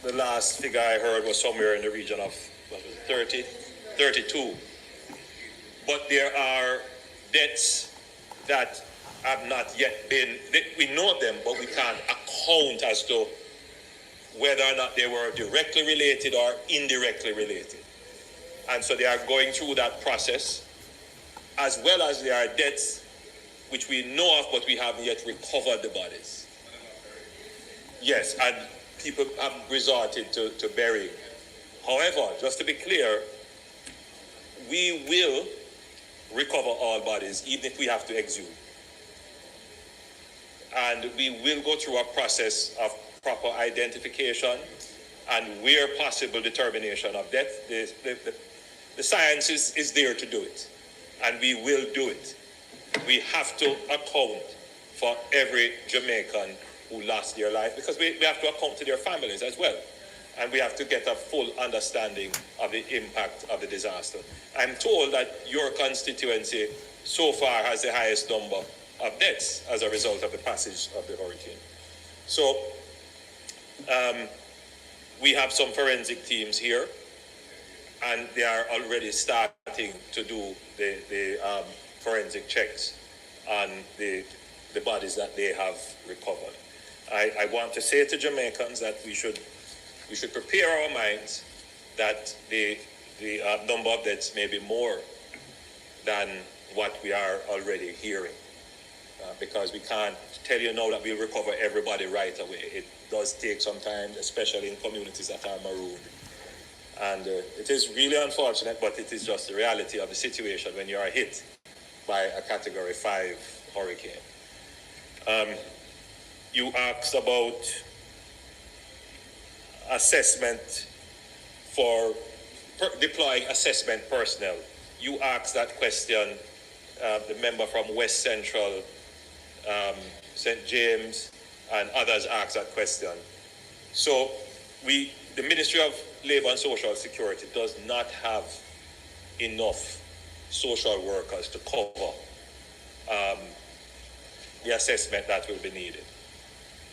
[SPEAKER 16] the last figure I heard was somewhere in the region of 30, 32. But there are deaths that have not yet been, we know them, but we can't account as to whether or not they were directly related or indirectly related. And so they are going through that process, as well as there are deaths which we know of, but we haven't yet recovered the bodies. Yes, and people have resorted to burying. However, just to be clear, we will recover all bodies, even if we have to exhume. And we will go through a process of proper identification and, where possible, determination of death. The science is there to do it, and we will do it. We have to account for every Jamaican who lost their life, because we have to account to their families as well. And we have to get a full understanding of the impact of the disaster. I'm told that your constituency so far has the highest number of deaths as a result of the passage of the hurricane. So we have some forensic teams here, and they are already starting to do the forensic checks on the bodies that they have recovered. I want to say to Jamaicans that we should prepare our minds that the number of deaths may be more than what we are already hearing. Because we can't tell you now that we'll recover everybody right away. It does take some time, especially in communities that are marooned. And it is really unfortunate, but it is just the reality of the situation when you are hit by a Category 5 hurricane. You asked about assessment for deploying assessment personnel. You asked that question, the member from West Central, St. James, and others asked that question. So the Ministry of Labour and Social Security does not have enough social workers to cover the assessment that will be needed.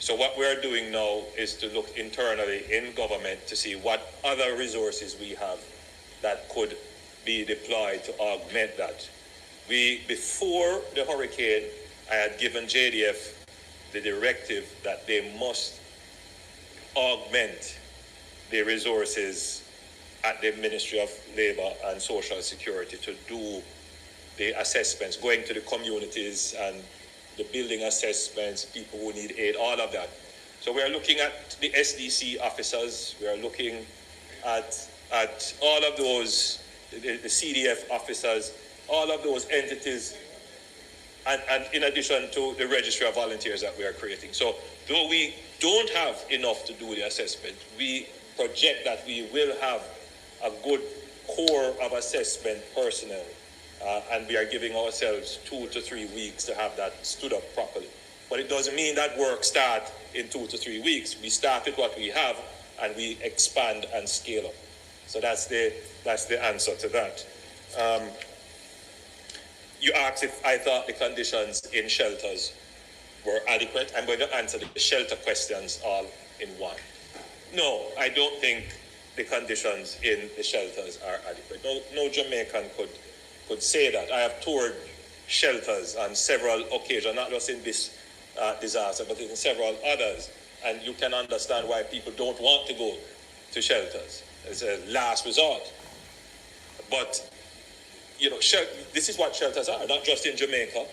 [SPEAKER 16] So what we're doing now is to look internally in government to see what other resources we have that could be deployed to augment that. Before the hurricane, I had given JDF the directive that they must augment the resources at the Ministry of Labour and Social Security to do the assessments, going to the communities and the building assessments, people who need aid, all of that. So we are looking at the SDC officers, we are looking at all of those, the CDF officers, all of those entities, and in addition to the registry of volunteers that we are creating. So though we don't have enough to do the assessment, we project that we will have a good core of assessment personnel, and we are giving ourselves 2 to 3 weeks to have that stood up properly. But it doesn't mean that work starts in 2 to 3 weeks. We start with what we have, and we expand and scale up. So that's the answer to that. You asked if I thought the conditions in shelters were adequate. I'm going to answer the shelter questions all in one. No, I don't think the conditions in the shelters are adequate. No Jamaican could say that. I have toured shelters on several occasions, not just in this disaster, but in several others. And you can understand why people don't want to go to shelters. It's a last resort. But, you know, this is what shelters are, not just in Jamaica,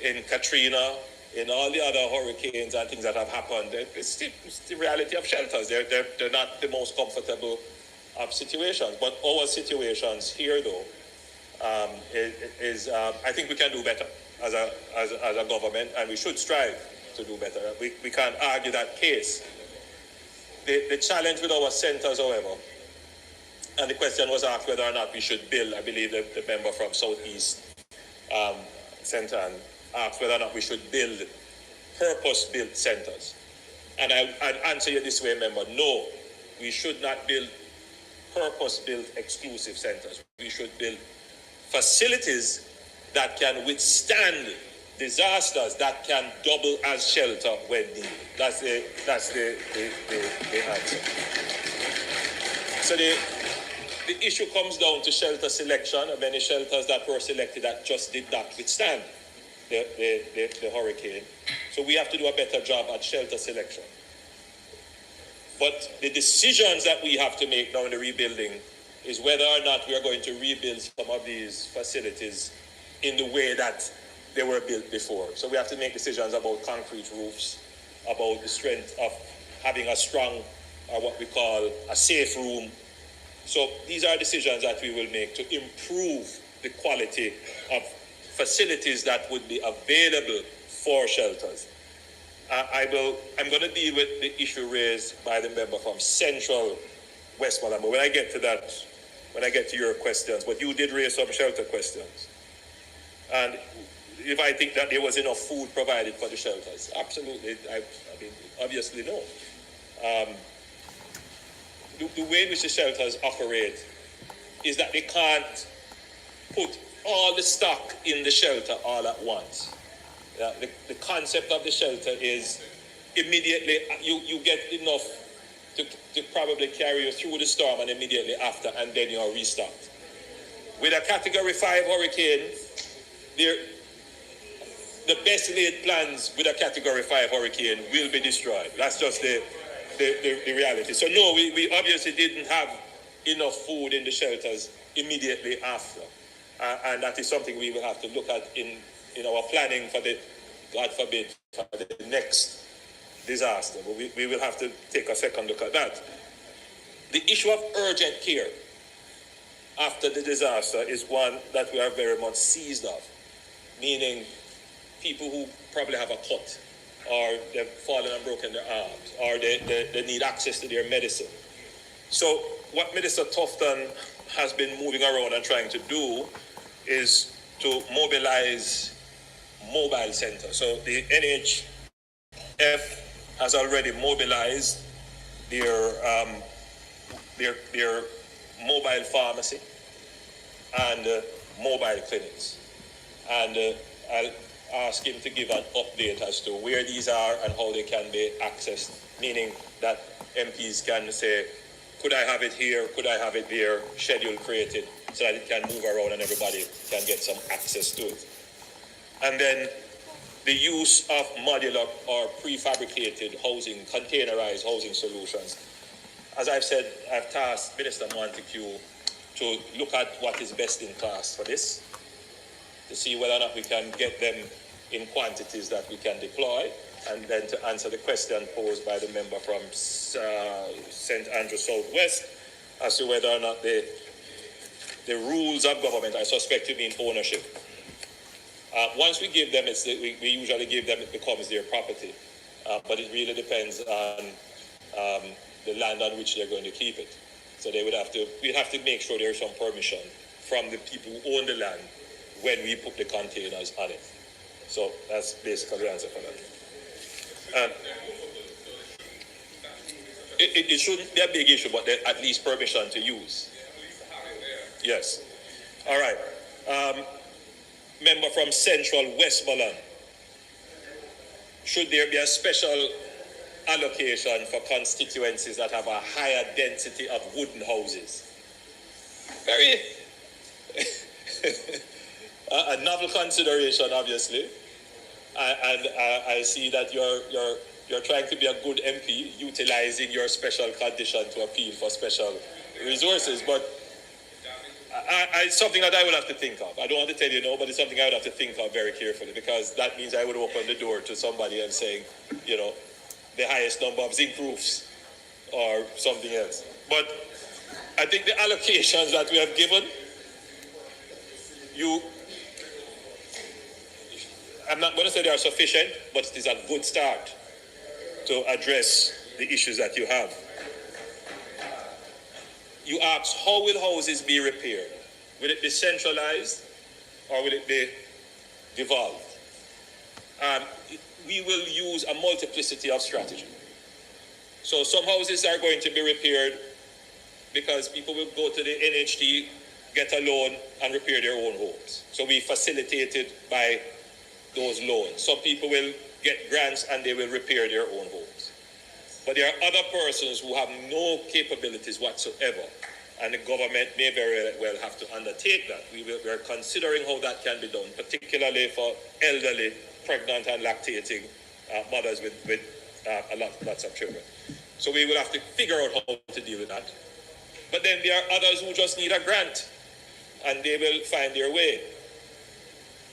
[SPEAKER 16] in Katrina, in all the other hurricanes and things that have happened. It's the reality of shelters. They're not the most comfortable of situations. But our situations here, though, I think we can do better as a government, and we should strive to do better. We can't argue that case. The challenge with our centers, however, and the question was asked whether or not we should build, I believe the member from Southeast Centre asked whether or not we should build purpose-built centers. And I'd answer you this way, member, no, we should not build purpose-built exclusive centers. We should build facilities that can withstand disasters, that can double as shelter when needed. That's the answer. So the issue comes down to shelter selection, and many shelters that were selected that just did not withstand the hurricane. So we have to do a better job at shelter selection. But the decisions that we have to make now in the rebuilding is whether or not we are going to rebuild some of these facilities in the way that they were built before. So we have to make decisions about concrete roofs, about the strength of having a strong, or what we call a safe room. So these are decisions that we will make to improve the quality of facilities that would be available for shelters. I'm going to deal with the issue raised by the member from Central Westmoreland. But when I get to that, when I get to your questions, but you did raise some shelter questions. And if I think that there was enough food provided for the shelters, absolutely. I mean, obviously no. The way in which the shelters operate is that they can't put all the stock in the shelter all at once. The concept of the shelter is immediately you get enough to probably carry you through the storm and immediately after, and then you're restocked. With a Category 5 hurricane, the best laid plans with a Category 5 hurricane will be destroyed. That's just the reality. So no, we obviously didn't have enough food in the shelters immediately after. And that is something we will have to look at in our planning for the, God forbid, for the next disaster. But we will have to take a second look at that. The issue of urgent care after the disaster is one that we are very much seized of, meaning people who probably have a cut, or they've fallen and broken their arms, or they need access to their medicine. So what Minister Tufton has been moving around and trying to do is to mobilize mobile centers. So the NHF has already mobilized their mobile pharmacy and mobile clinics. And I'll ask him to give an update as to where these are and how they can be accessed, meaning that MPs can say, could I have it here, could I have it there, schedule created, so that it can move around and everybody can get some access to it. And then the use of modular or prefabricated housing, containerized housing solutions. As I've said, I've tasked Minister Montague to look at what is best in class for this, to see whether or not we can get them in quantities that we can deploy, and then to answer the question posed by the member from St. Andrew Southwest as to whether or not the rules of government, I suspect you mean ownership. Once we give them, we usually give them, it becomes their property. But it really depends on the land on which they're going to keep it. So we'd have to make sure there's some permission from the people who own the land when we put the containers on it. So that's basically the answer for that. It shouldn't be a big issue, but at least permission to use. Yes. All right. Member from Central Westmoreland. Should there be a special allocation for constituencies that have a higher density of wooden houses? Very a novel consideration, obviously. And I see that you're trying to be a good MP, utilizing your special condition to appeal for special resources. But it's something that I will have to think of. I don't want to tell you no, but it's something I would have to think of very carefully, because that means I would open the door to somebody and saying, the highest number of zinc roofs or something else. But I think the allocations that we have given, I'm not going to say they are sufficient, but it is a good start to address the issues that you have. You asked, how will houses be repaired? Will it be centralized or will it be devolved? We will use a multiplicity of strategy. So some houses are going to be repaired because people will go to the NHT, get a loan, and repair their own homes. So we facilitated by those loans. Some people will get grants and they will repair their own homes. But there are other persons who have no capabilities whatsoever, and the government may very well have to undertake that. We are considering how that can be done, particularly for elderly, pregnant and lactating mothers with lots of children. So we will have to figure out how to deal with that. But then there are others who just need a grant, and they will find their way.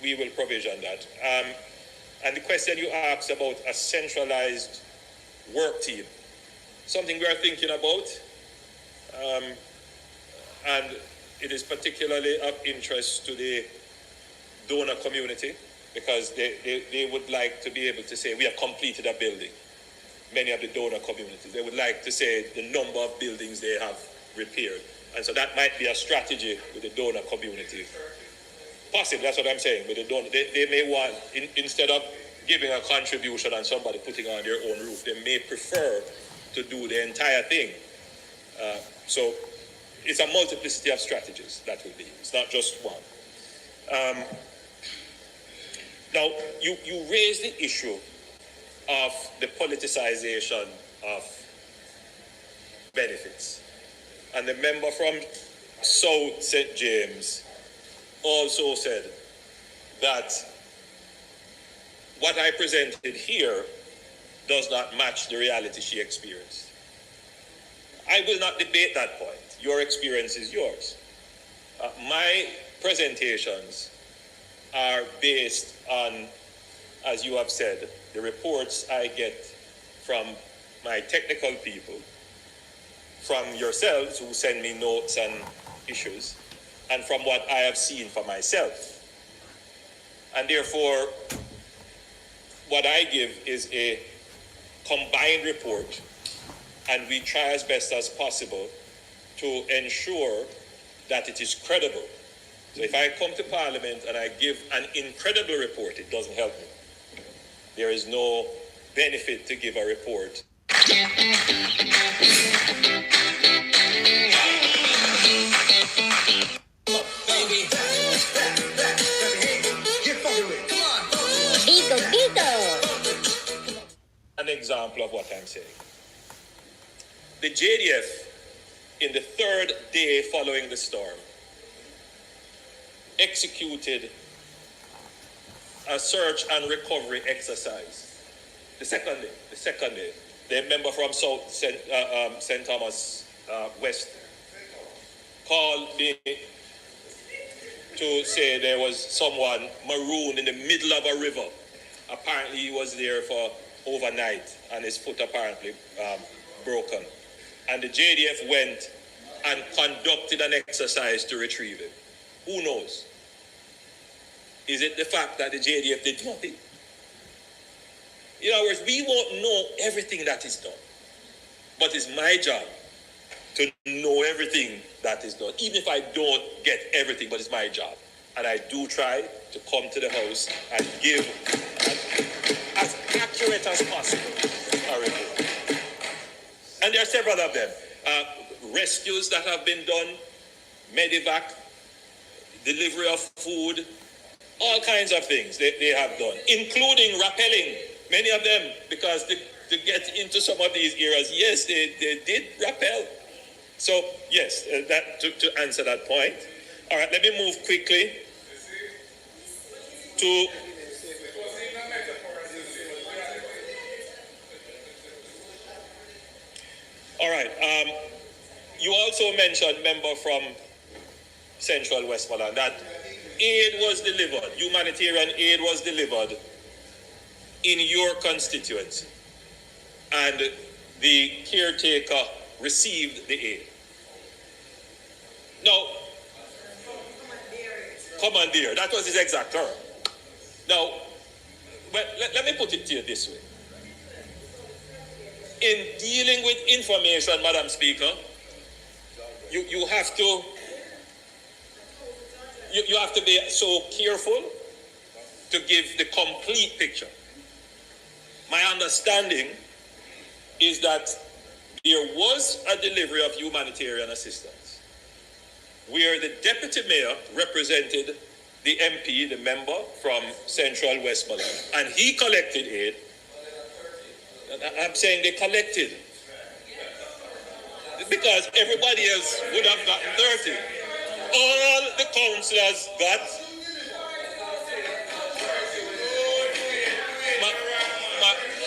[SPEAKER 16] We will provision that. And the question you asked about a centralized work team, something we are thinking about, and it is particularly of interest to the donor community, because they would like to be able to say, we have completed a building. Many of the donor communities, they would like to say the number of buildings they have repaired. And so that might be a strategy with the donor community. Possibly, that's what I'm saying. With the donor, they may want, instead of giving a contribution and somebody putting on their own roof, they may prefer to do the entire thing. So it's a multiplicity of strategies, that will be. It's not just one. Now, you raised the issue of the politicization of benefits. And the member from South St. James also said that what I presented here does not match the reality she experienced. I will not debate that point. Your experience is yours. My presentations are based on, as you have said, the reports I get from my technical people, from yourselves who send me notes and issues, and from what I have seen for myself. And therefore, what I give is a combined report, and we try as best as possible to ensure that it is credible. So if I come to Parliament and I give an incredible report, it doesn't help me. There is no benefit to give a report. An example of what I'm saying. The JDF, in the third day following the storm, executed a search and recovery exercise. The second day. The member from South St. Thomas West called me to say there was someone marooned in the middle of a river. Apparently he was there for overnight and his foot apparently broken. And the JDF went and conducted an exercise to retrieve him. Who knows? Is it the fact that the JDF did nothing? In other words, we won't know everything that is done. But it's my job to know everything that is done. Even if I don't get everything, but it's my job. And I do try to come to the House and give as accurate as possible a report. And there are several of them. Rescues that have been done, medevac, delivery of food, all kinds of things they have done, including rappelling, many of them, because to get into some of these areas, yes, they did rappel. So, yes, that to answer that point. All right, let me move quickly to... All right, you also mentioned, member from Central Westmoreland, that aid was delivered, humanitarian aid was delivered in your constituency, and the caretaker received the aid. Now, commandeer, that was his exact term. Now, let me put it to you this way. In dealing with information, Madam Speaker, you have to be so careful to give the complete picture. My understanding is that there was a delivery of humanitarian assistance where the deputy mayor represented the MP, the member from Central Westmoreland, and he collected aid. I'm saying they collected because everybody else would have gotten 30. All the councillors got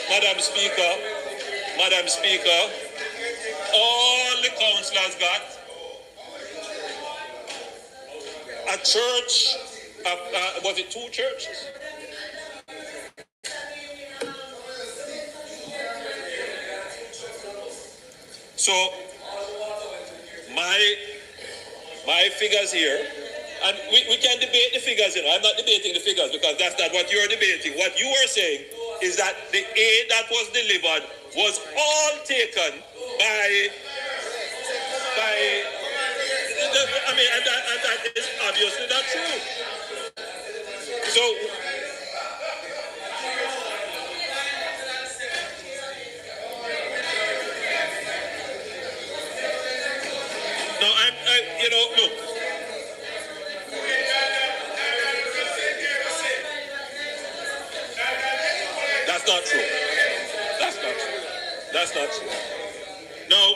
[SPEAKER 16] Madam Speaker, all the councillors got a church, was it 2 churches? So my figures here, and we can debate the figures, I'm not debating the figures because that's not what you're debating. What you are saying is that the aid that was delivered was all taken by and that is obviously not true. So look. That's not true. That's not true. No,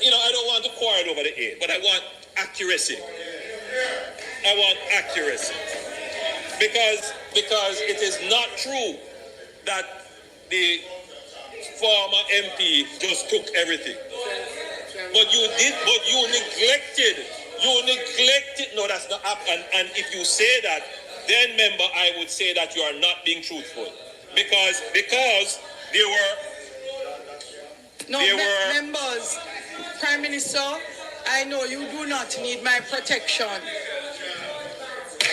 [SPEAKER 16] I don't want to quarrel over the aid, but I want accuracy. Because it is not true that the former MP just took everything. But you neglected. No, that's not up. And if you say that, then member, I would say that you are not being truthful. Because there were
[SPEAKER 2] members, Prime Minister, I know you do not need my protection.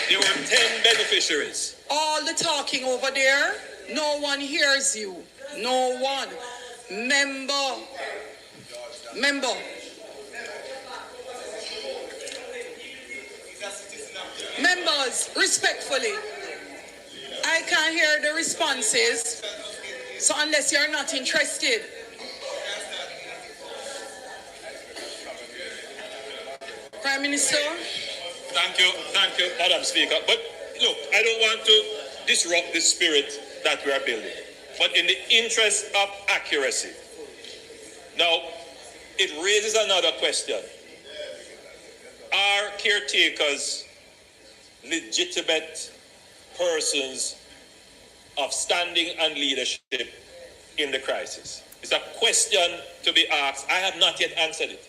[SPEAKER 16] There were 10 beneficiaries.
[SPEAKER 2] All the talking over there, no one hears you. No one. Member. Members, respectfully, I can't hear the responses, so unless you're not interested. Prime Minister?
[SPEAKER 16] Thank you, Madam Speaker. But look, I don't want to disrupt the spirit that we are building. But in the interest of accuracy, now, it raises another question. Are caretakers legitimate persons of standing and leadership in the crisis? It's a question to be asked. I have not yet answered it.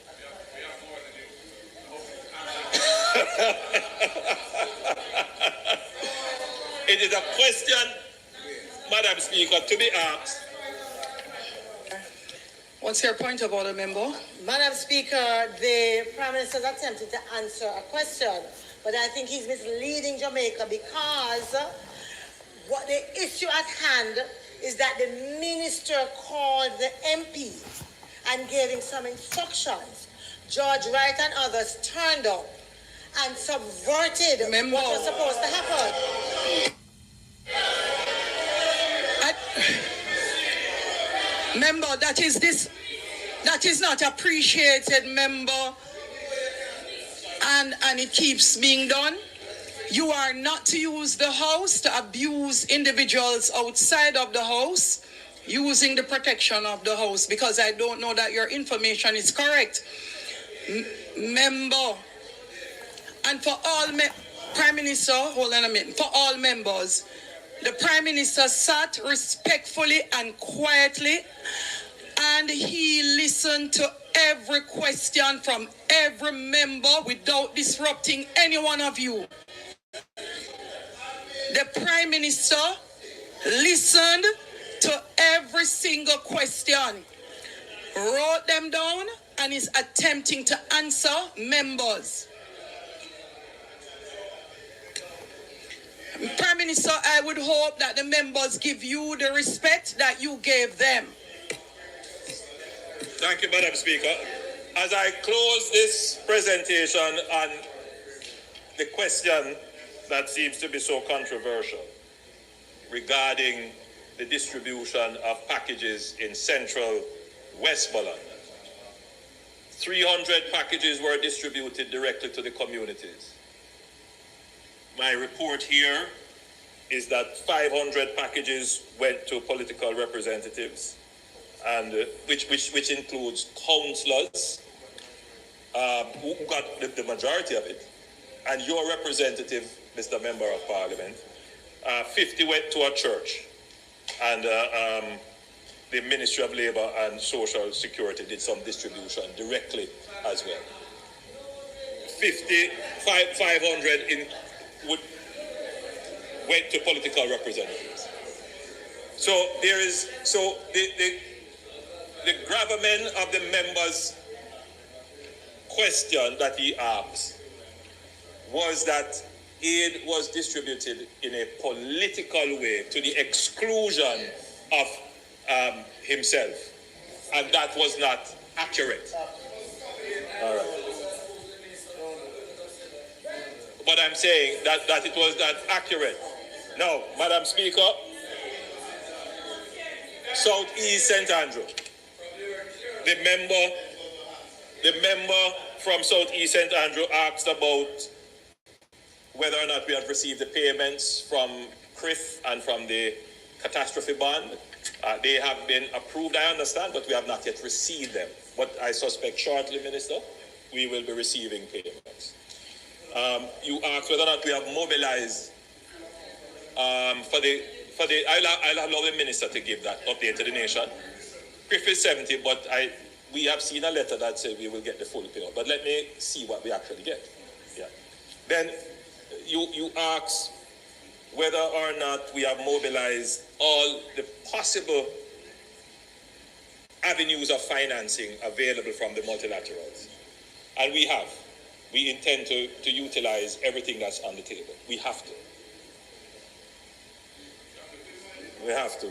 [SPEAKER 16] It is a question, Madam Speaker, to be asked.
[SPEAKER 2] What's your point of order, member?
[SPEAKER 13] Madam Speaker, the Prime Minister has attempted to answer a question, but I think he's misleading Jamaica because what the issue at hand is that the minister called the MP and gave him some instructions. George Wright and others turned up and subverted what was supposed to happen.
[SPEAKER 2] Member, that is not appreciated, member, and it keeps being done. You are not to use the house to abuse individuals outside of the house using the protection of the house, because I don't know that your information is correct. Member, and for all Prime Minister, hold on a minute, for all members, the Prime Minister sat respectfully and quietly, and he listened to every question from every member without disrupting any one of you. The Prime Minister listened to every single question, wrote them down, and is attempting to answer members. Prime Minister, I would hope that the members give you the respect that you gave them.
[SPEAKER 16] Thank you, Madam Speaker. As I close this presentation on the question that seems to be so controversial regarding the distribution of packages in Central Westmoreland. 300 packages were distributed directly to the communities. My report here is that 500 packages went to political representatives, and which includes councillors who got the majority of it, and your representative, Mr. Member of Parliament. 50 went to a church, and the Ministry of Labour and Social Security did some distribution directly as well. 500 went to political representatives. So the gravamen of the member's question that he asked was that aid was distributed in a political way to the exclusion of himself, and that was not accurate. All right. But I'm saying that it was not accurate. Now, Madam Speaker, South East St. Andrew, the member from South East St. Andrew asked about whether or not we have received the payments from CRIF and from the catastrophe bond. They have been approved, I understand, but we have not yet received them. But I suspect shortly, Minister, we will be receiving payments. You asked whether or not we have mobilized I'll allow the Minister to give that update to the nation. CRIF is 70, but we have seen a letter that says we will get the full payout. But let me see what we actually get. Yeah. Then you asked whether or not we have mobilized all the possible avenues of financing available from the multilaterals. And we have. We intend to utilize everything that's on the table. We have to. We have to.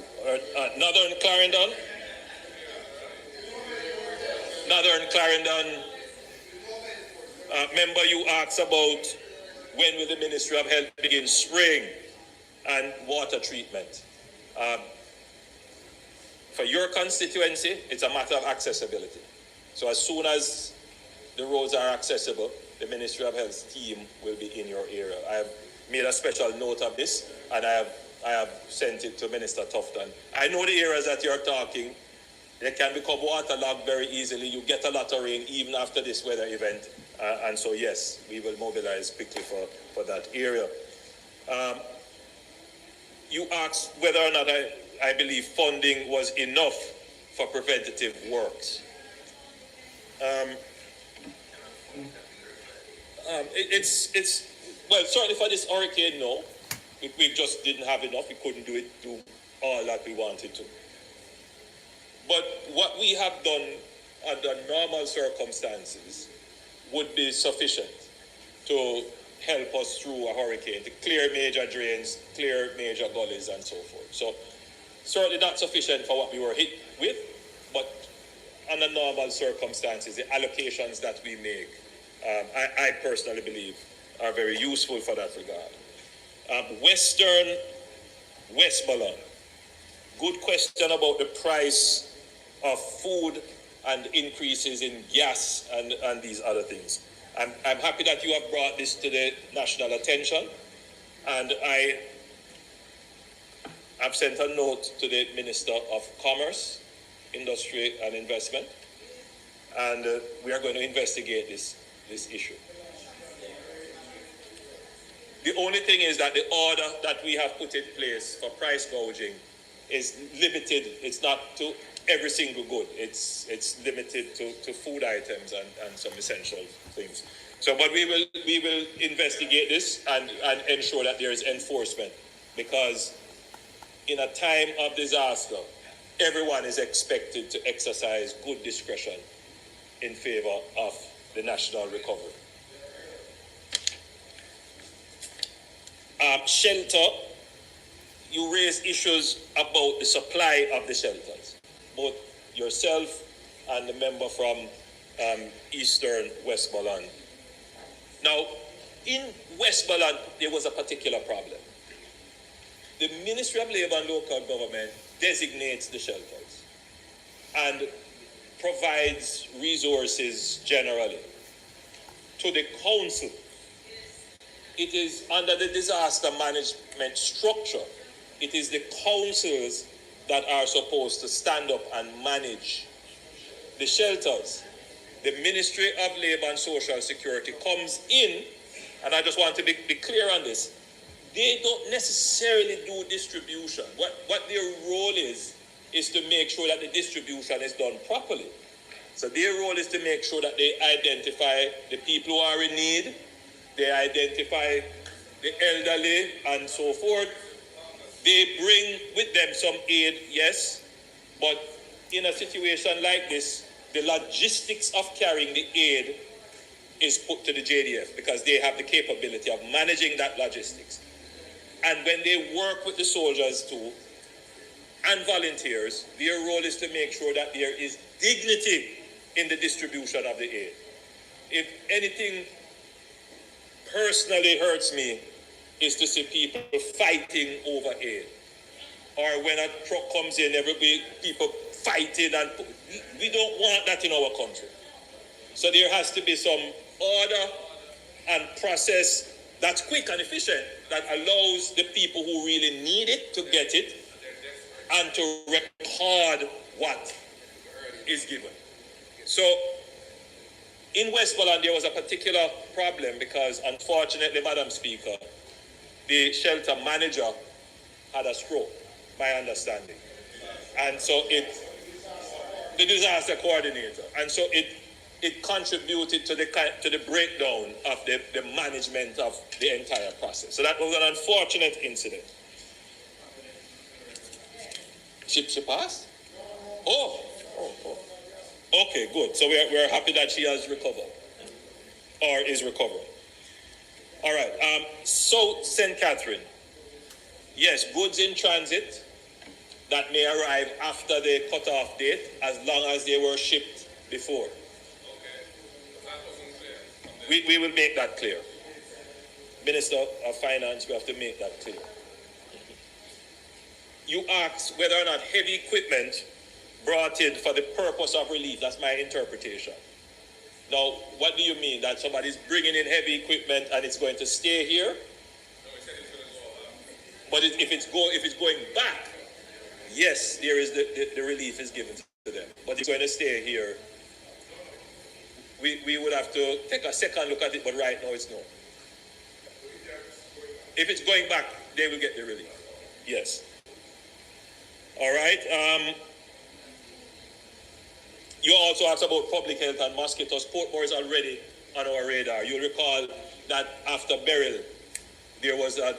[SPEAKER 16] Northern Clarendon. Member, you asked about when will the Ministry of Health begin spraying and water treatment. For your constituency, it's a matter of accessibility. So as soon as the roads are accessible, the Ministry of Health's team will be in your area. I have made a special note of this, and I have sent it to Minister Tufton. I know the areas that you're talking, they can become waterlogged very easily. You get a lot of rain even after this weather event. And so, yes, we will mobilize quickly for that area. You asked whether or not I believe funding was enough for preventative works. Well, certainly for this hurricane, no. We just didn't have enough. We couldn't do all that we wanted to. But what we have done under normal circumstances would be sufficient to help us through a hurricane, to clear major drains, clear major gullies, and so forth. So certainly not sufficient for what we were hit with, but under normal circumstances, the allocations that we make, I personally believe, are very useful for that regard. Western Westmoreland. Good question about the price of food and increases in gas and these other things. I'm happy that you have brought this to the national attention, and I have sent a note to the Minister of Commerce, Industry and Investment, and we are going to investigate this issue. The only thing is that the order that we have put in place for price gouging is limited. It's not to every single good. It's limited to food items and some essential things. So, but we will investigate this and ensure that there is enforcement, because in a time of disaster, everyone is expected to exercise good discretion in favor of the national recovery. Shelter, you raise issues about the supply of the shelters. Both yourself and the member from Eastern Westmoreland. Now, in Westmoreland, there was a particular problem. The Ministry of Labour and Local Government designates the shelters. And provides resources generally to the council. It is under the disaster management structure. It is the councils that are supposed to stand up and manage the shelters. The Ministry of Labour and Social Security comes in, and I just want to be clear on this. They don't necessarily do distribution. What their role is to make sure that the distribution is done properly. So their role is to make sure that they identify the people who are in need, they identify the elderly and so forth. They bring with them some aid, yes, but in a situation like this, the logistics of carrying the aid is put to the JDF because they have the capability of managing that logistics. And when they work with the soldiers too, and volunteers, their role is to make sure that there is dignity in the distribution of the aid. If anything personally hurts me, is to see people fighting over aid. Or when a truck comes in, everybody, people fighting, and we don't want that in our country. So there has to be some order and process that's quick and efficient that allows the people who really need it to get it and to record what is given. So in Westmoreland, there was a particular problem because, unfortunately, Madam Speaker, the shelter manager had a stroke, my understanding. And so the disaster coordinator, and so it contributed to the breakdown of the management of the entire process. So that was an unfortunate incident. She passed? Oh. Okay, good. So we're happy that she has recovered or is recovering. All right. So St. Catherine, yes, goods in transit that may arrive after the cutoff date as long as they were shipped before. We will make that clear. Minister of Finance, we have to make that clear. You asked whether or not heavy equipment brought in for the purpose of relief. That's my interpretation. Now, what do you mean? That somebody's bringing in heavy equipment and it's going to stay here? But if it's going back, yes, there is the relief is given to them. But it's going to stay here. We would have to take a second look at it, but right now it's no. If it's going back, they will get the relief. Yes. All right. You also asked about public health and mosquitoes. Portmore is already on our radar. You'll recall that after Beryl, there was an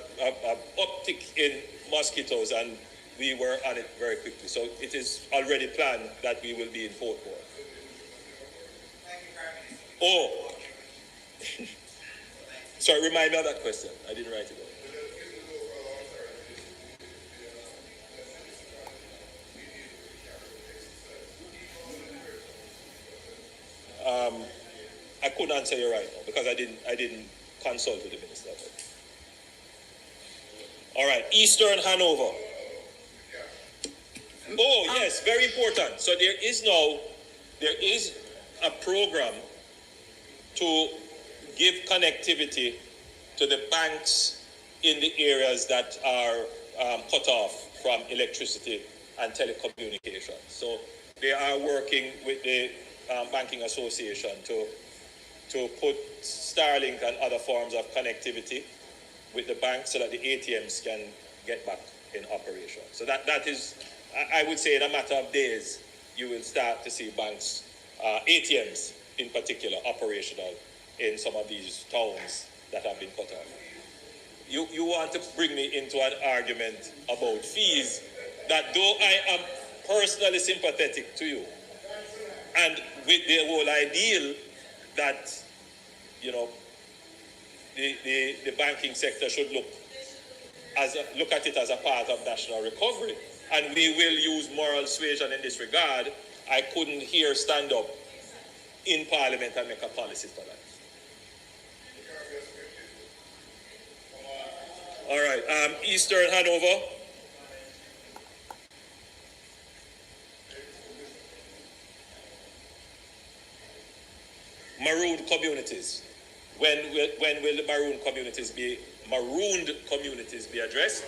[SPEAKER 16] uptick in mosquitoes, and we were on it very quickly. So it is already planned that we will be in Portmore. Oh, sorry, remind me of that question. I didn't write it down. I couldn't answer you right now because I didn't consult with the minister. All right, Eastern Hanover. Oh yes, very important. So there is a program to give connectivity to the banks in the areas that are cut off from electricity and telecommunications. So they are working with the Banking Association to put Starlink and other forms of connectivity with the banks so that the ATMs can get back in operation. So that is, I would say, in a matter of days, you will start to see banks, ATMs in particular, operational in some of these towns that have been cut off. You want to bring me into an argument about fees that, though I am personally sympathetic to you, and with the whole ideal that, you know, the banking sector should look at it as a part of national recovery, and we will use moral suasion in this regard, I couldn't here stand up in Parliament and make a policy for that. All right, Eastern Hanover. communities. When will the marooned communities be addressed?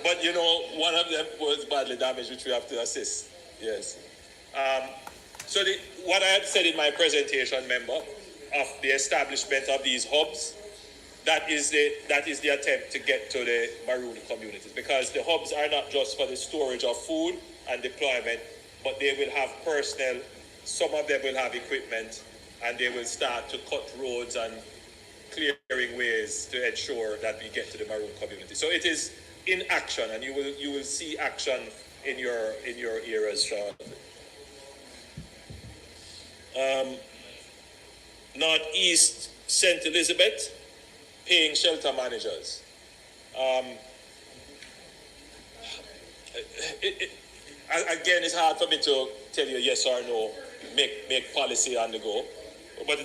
[SPEAKER 16] But you know, one of them was badly damaged, which we have to assist. Yes. So what I had said in my presentation, member, of the establishment of these hubs, that is the attempt to get to the marooned communities, because the hubs are not just for the storage of food and deployment, but they will have personnel. Some of them will have equipment, and they will start to cut roads and clearing ways to ensure that we get to the maroon community. So it is in action, and you will see action in your areas shortly. Northeast St. Elizabeth, paying shelter managers. Again, it's hard for me to tell you yes or no, make policy on the go, but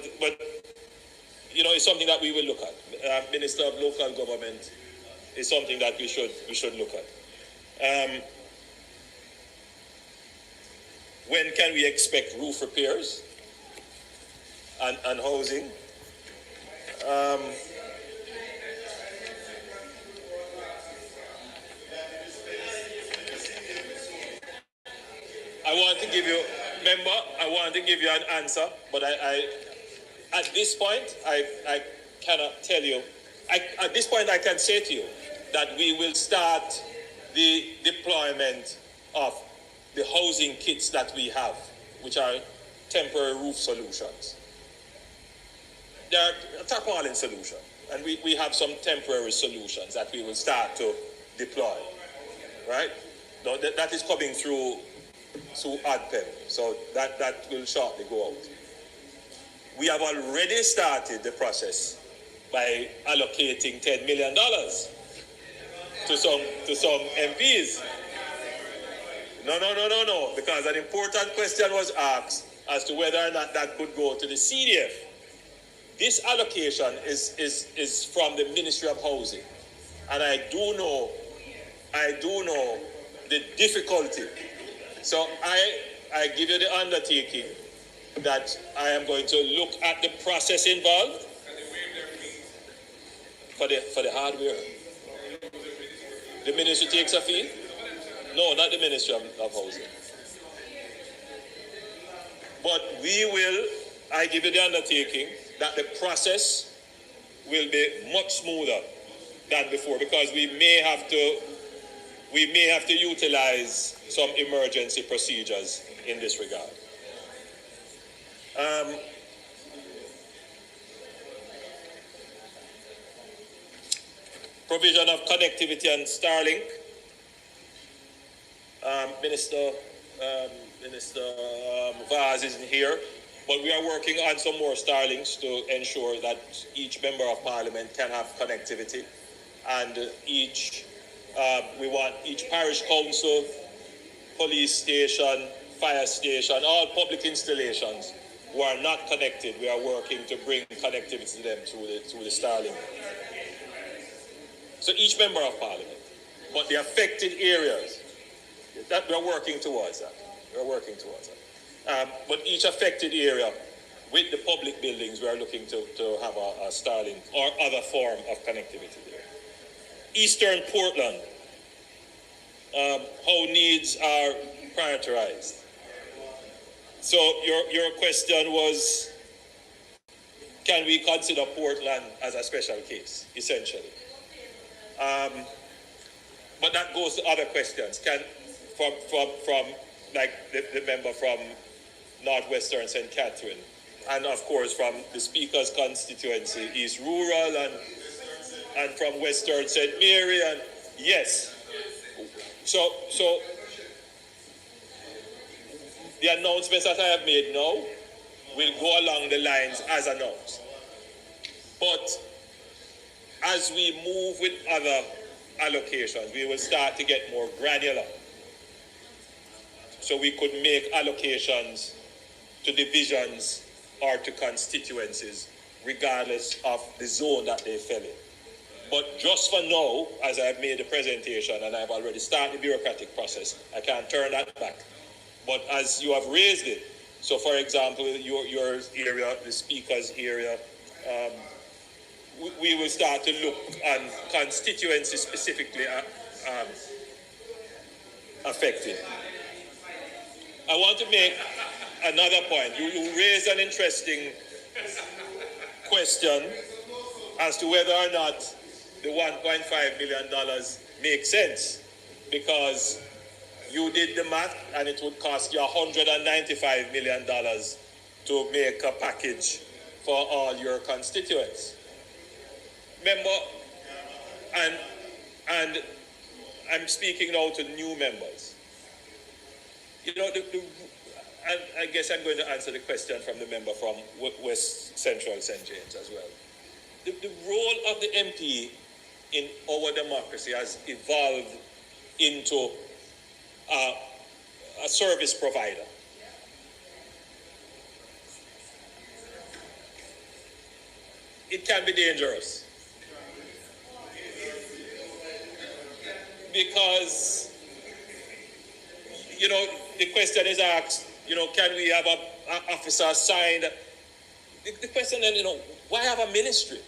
[SPEAKER 16] you know, it's something that we will look at. Minister of Local Government is something that we should look at. When can we expect roof repairs and housing? I want to give you an answer, but I at this point, I cannot tell you. At this point, I can say to you that we will start the deployment of the housing kits that we have, which are temporary roof solutions. They are a tarpaulin solution, and we have some temporary solutions that we will start to deploy, right? Now, that is coming through ADPEM, so that will shortly go out. We have already started the process by allocating $10 million to some MPs. No, because an important question was asked as to whether or not that could go to the CDF. This allocation is from the Ministry of Housing, and I do know the difficulty. So I give you the undertaking that I am going to look at the process involved for the hardware. The ministry takes a fee? No, not the Ministry of Housing. But I give you the undertaking that the process will be much smoother than before, because we may have to utilize some emergency procedures in this regard. Provision of connectivity and Starlink. Minister Vaz isn't here, but we are working on some more Starlinks to ensure that each member of Parliament can have connectivity, and we want each parish council, police station, fire station, all public installations who are not connected, we are working to bring connectivity to them through the Starlink. So each member of Parliament, but the affected areas, that we're working towards that. But each affected area, with the public buildings, we are looking to have a Starlink or other form of connectivity there. Eastern Portland, how needs are prioritized. So your question was, can we consider Portland as a special case, essentially? But that goes to other questions. From like the member from Northwestern St. Catherine, and of course from the Speaker's constituency, East Rural, and from Western St. Mary, and yes. So the announcements that I have made now will go along the lines as announced. But as we move with other allocations, we will start to get more granular. So we could make allocations to divisions or to constituencies, regardless of the zone that they fell in. But just for now, as I've made the presentation and I've already started the bureaucratic process, I can't turn that back. But as you have raised it, So, for example, your area, the speaker's area, we will start to look on constituencies specifically affected. I want to make another point. You raised an interesting question as to whether or not the $1.5 million makes sense, because you did the math and it would cost you $195 million to make a package for all your constituents. Remember, and I'm speaking now to new members. You know, and I guess I'm going to answer the question from the member from West Central St. James as well. The role of the MP in our democracy has evolved into a service provider. It can be dangerous, because, you know, the question is asked, you know, can we have an officer assigned? The question then, you know, why have a ministry?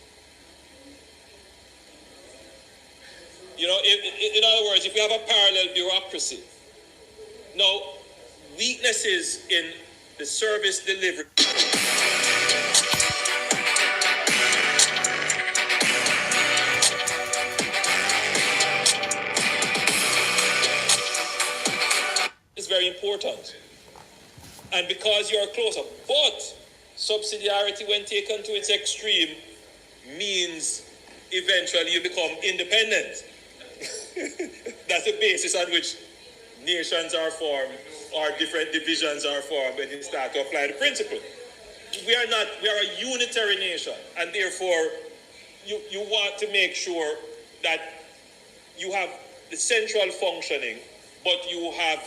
[SPEAKER 16] You know, in other words, if we have a parallel bureaucracy, now, weaknesses in the service delivery. Is very important. And because you're closer, but subsidiarity, when taken to its extreme, means eventually you become independent. That's the basis on which nations are formed, or different divisions are formed when you start to apply the principle. We are a unitary nation, and therefore you want to make sure that you have the central functioning, but you have,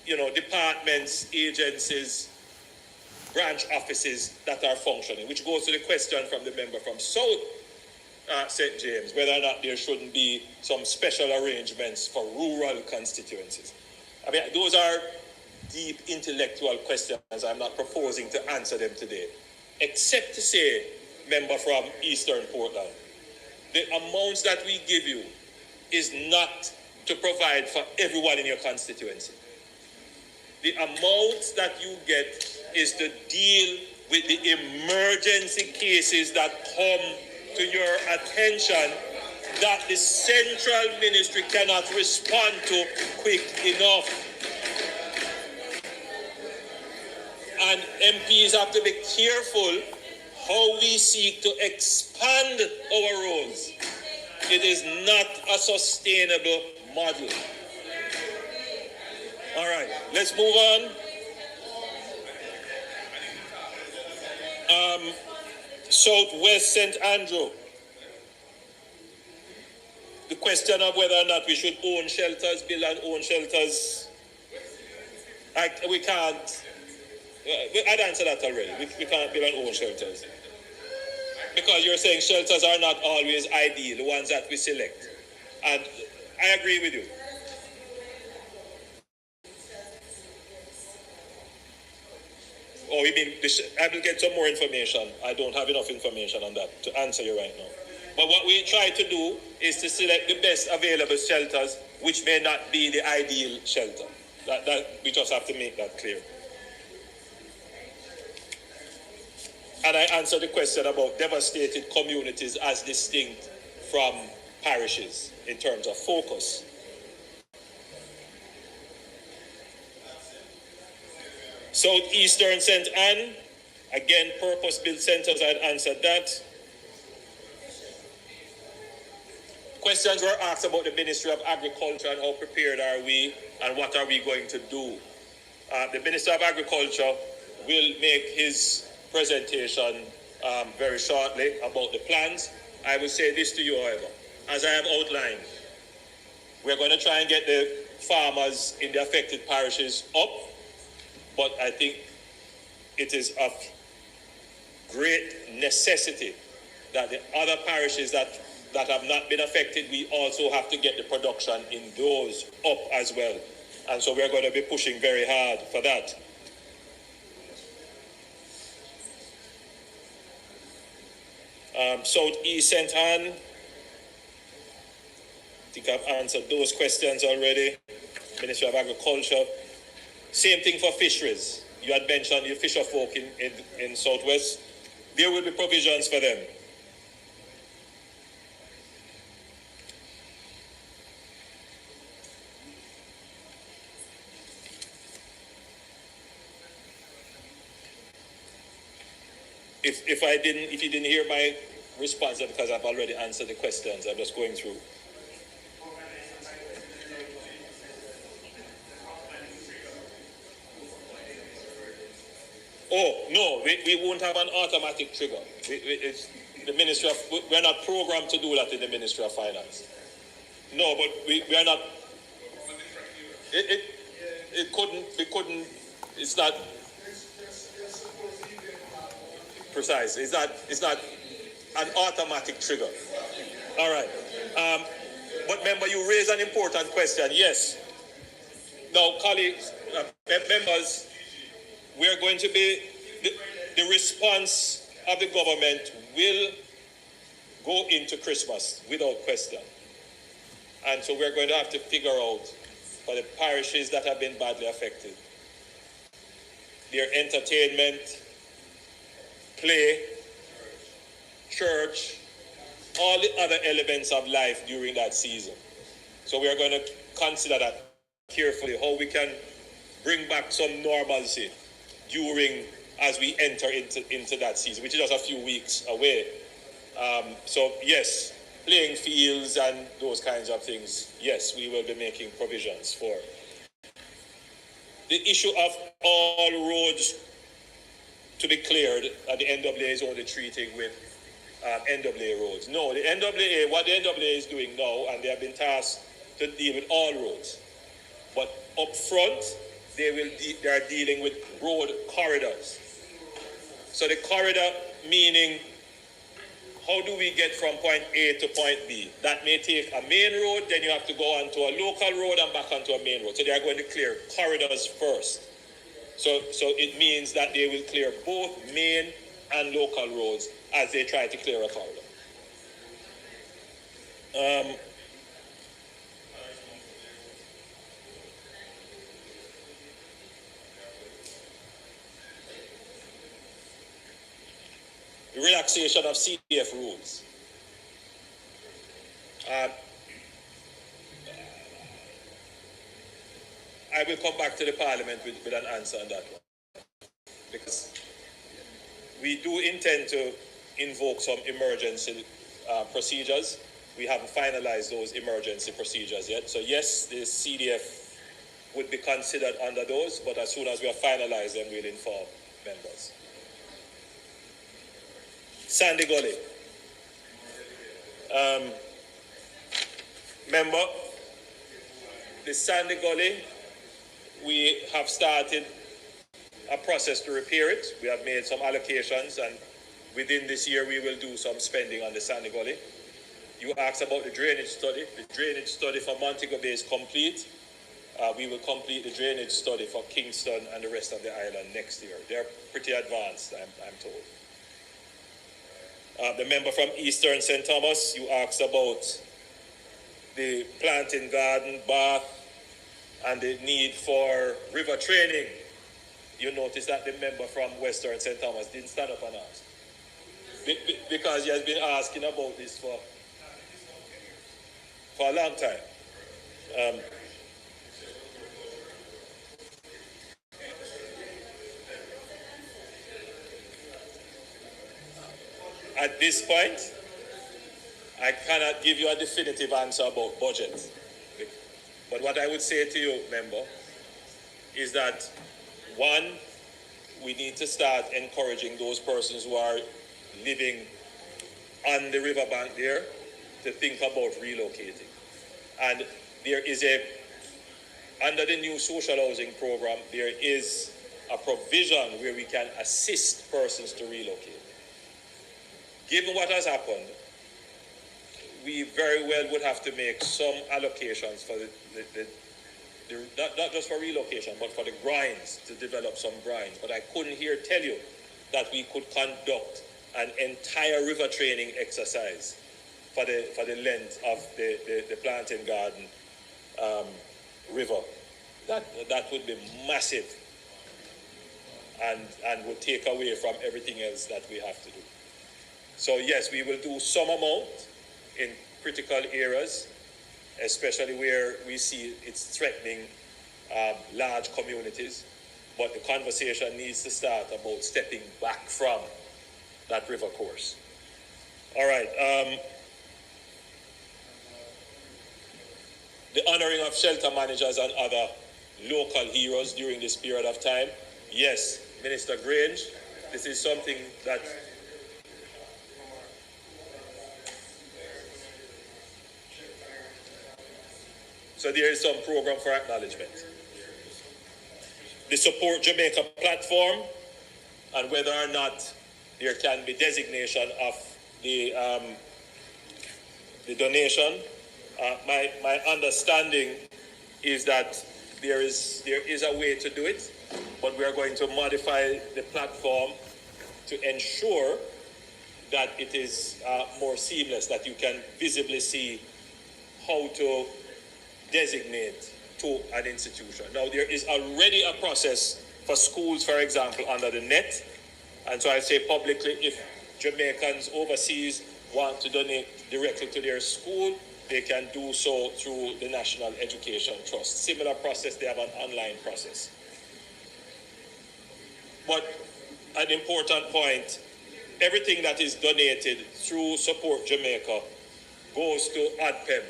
[SPEAKER 16] you know, departments, agencies, branch offices that are functioning, which goes to the question from the member from South St. James, whether or not there shouldn't be some special arrangements for rural constituencies. I mean, those are deep intellectual questions. I'm not proposing to answer them today, except to say, member from Eastern Portland, the amounts that we give you is not to provide for everyone in your constituency. The amounts that you get is to deal with the emergency cases that come to your attention that the central ministry cannot respond to quick enough. And MPs have to be careful how we seek to expand our roles. It is not a sustainable model. All right, let's move on. Southwest St. Andrew. The question of whether or not we should own shelters, build and own shelters, we can't. I'd answer that already. We can't build and own shelters. Because you're saying shelters are not always ideal, the ones that we select. And I agree with you. Oh, you mean, I will get some more information. I don't have enough information on that to answer you right now. But what we try to do is to select the best available shelters, which may not be the ideal shelter. That we just have to make that clear. And I answered the question about devastated communities as distinct from parishes in terms of focus. Southeastern St. Anne, again, purpose-built centers, I'd answered that. Questions were asked about the Ministry of Agriculture and how prepared are we and what are we going to do. The Minister of Agriculture will make his presentation very shortly about the plans. I will say this to you, however, as I have outlined, we're going to try and get the farmers in the affected parishes up, but I think it is of great necessity that the other parishes that have not been affected, we also have to get the production in those up as well. And so we're going to be pushing very hard for that. Southeast St. Anne, I think I've answered those questions already. Ministry of Agriculture. Same thing for fisheries. You had mentioned the fisher folk in Southwest. There will be provisions for them. If you didn't hear my response, because I've already answered the questions, I'm just going through. Oh, no, we won't have an automatic trigger. We're not programmed to do that in the Ministry of Finance. No, but we are not. It couldn't, it's not precise. It's not an automatic trigger. All right. But remember, you raise an important question. Yes. Now, colleagues, members, we are going to be, the response of the government will go into Christmas without question. And so we're going to have to figure out for the parishes that have been badly affected, their entertainment, play, church, all the other elements of life during that season. So we are going to consider that carefully, how we can bring back some normalcy during, as we enter into that season, which is just a few weeks away. So yes, playing fields and those kinds of things, yes, we will be making provisions for. The issue of all roads to be cleared, the NAA is only treating with NAA roads. No, the NAA, what the NAA is doing now, and they have been tasked to deal with all roads. But up front, they are dealing with road corridors. So the corridor meaning, how do we get from point A to point B? That may take a main road, then you have to go onto a local road and back onto a main road. So they are going to clear corridors first. So it means that they will clear both main and local roads as they try to clear a corridor. The relaxation of CDF rules. I will come back to the Parliament with an answer on that one. Because we do intend to invoke some emergency procedures. We haven't finalized those emergency procedures yet. So yes, the CDF would be considered under those, but as soon as we have finalized them, we'll inform members. Sandy Gully. Member, the Sandy Gully, we have started a process to repair it. We have made some allocations, and within this year we will do some spending on the Sandy Gully. You asked about the drainage study. The drainage study for Montego Bay is complete. We will complete the drainage study for Kingston and the rest of the island next year. They're pretty advanced, I'm told. The member from Eastern St. Thomas, you asked about the planting garden, bath, and the need for river training. You notice that the member from Western St. Thomas didn't stand up and ask. Because he has been asking about this for a long time. At this point, I cannot give you a definitive answer about budget. But what I would say to you, member, is that one, we need to start encouraging those persons who are living on the riverbank there to think about relocating. And there is under the new social housing program, there is a provision where we can assist persons to relocate. Given what has happened, we very well would have to make some allocations for not just for relocation, but for the grinds, to develop some grinds. But I couldn't tell you that we could conduct an entire river training exercise for the length of the planting garden river. That would be massive and would take away from everything else that we have to do. So yes, we will do some amount in critical areas, especially where we see it's threatening large communities. But the conversation needs to start about stepping back from that river course. All right. The honoring of shelter managers and other local heroes during this period of time. Yes, Minister Grange, this is something that so there is some program for acknowledgement. The Support Jamaica platform, and whether or not there can be designation of the donation. My understanding is that there is a way to do it, but we are going to modify the platform to ensure that it is more seamless, that you can visibly see how to designate to an institution. Now, there is already a process for schools, for example, under the net. And so I say publicly, if Jamaicans overseas want to donate directly to their school, they can do so through the National Education Trust. Similar process, they have an online process. But an important point, everything that is donated through Support Jamaica goes to ADPEM.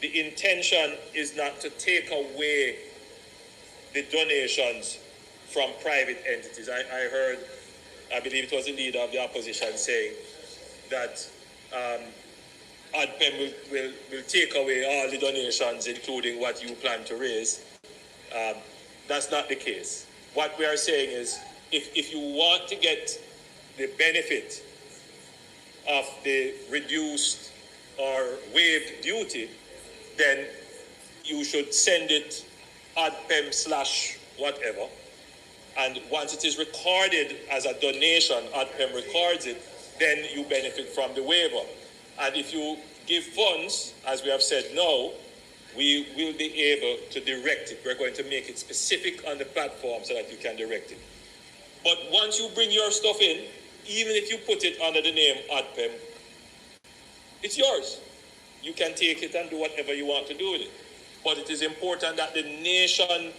[SPEAKER 16] The intention is not to take away the donations from private entities. I heard, I believe it was the leader of the opposition saying that ADPEM will take away all the donations, including what you plan to raise. That's not the case. What we are saying is, if you want to get the benefit of the reduced or waived duty, then you should send it ADPEM / whatever. And once it is recorded as a donation, ADPEM records it, then you benefit from the waiver. And if you give funds, as we have said now, we will be able to direct it. We're going to make it specific on the platform so that you can direct it. But once you bring your stuff in, even if you put it under the name ADPEM, it's yours. You can take it and do whatever you want to do with it. But it is important that the nation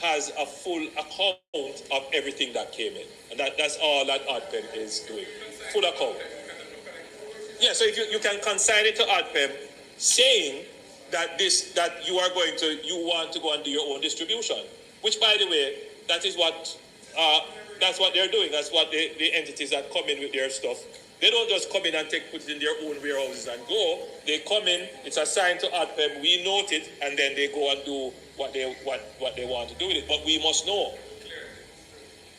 [SPEAKER 16] has a full account of everything that came in. And that's all that ADPEM is doing. Full account. Yeah, so if you can consign it to ADPEM saying that you want to go and do your own distribution. Which, by the way, that's what they're doing. That's what the entities that come in with their stuff. They don't just come in and put it in their own warehouses and go. They come in, it's assigned to ADPEM, we note it, and then they go and do what they want to do with it. But we must know.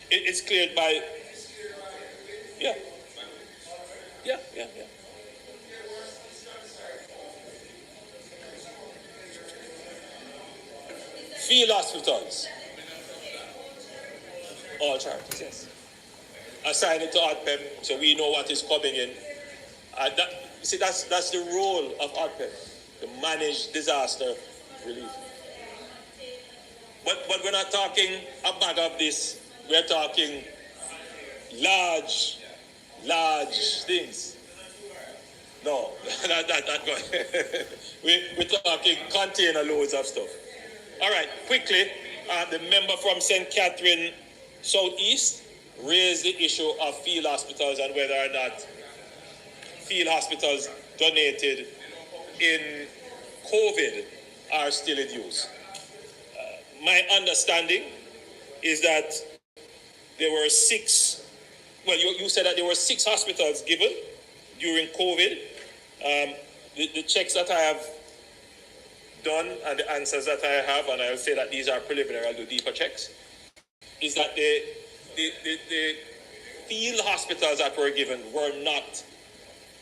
[SPEAKER 16] It's cleared by... Yeah. Field hospitals. All charities, yes. Assign it to ADPEM so we know what is coming in. That's the role of ADPEM, to manage disaster relief. But we're not talking a bag of this. We're talking large things. No, not good. We're talking container loads of stuff. All right, quickly, the member from St. Catherine Southeast raised the issue of field hospitals and whether or not field hospitals donated in COVID are still in use. My understanding is that there were you said that there were 6 hospitals given during COVID. The checks that I have done and the answers that I have, and I'll say that these are preliminary, I'll do deeper checks, is that the field hospitals that were given were not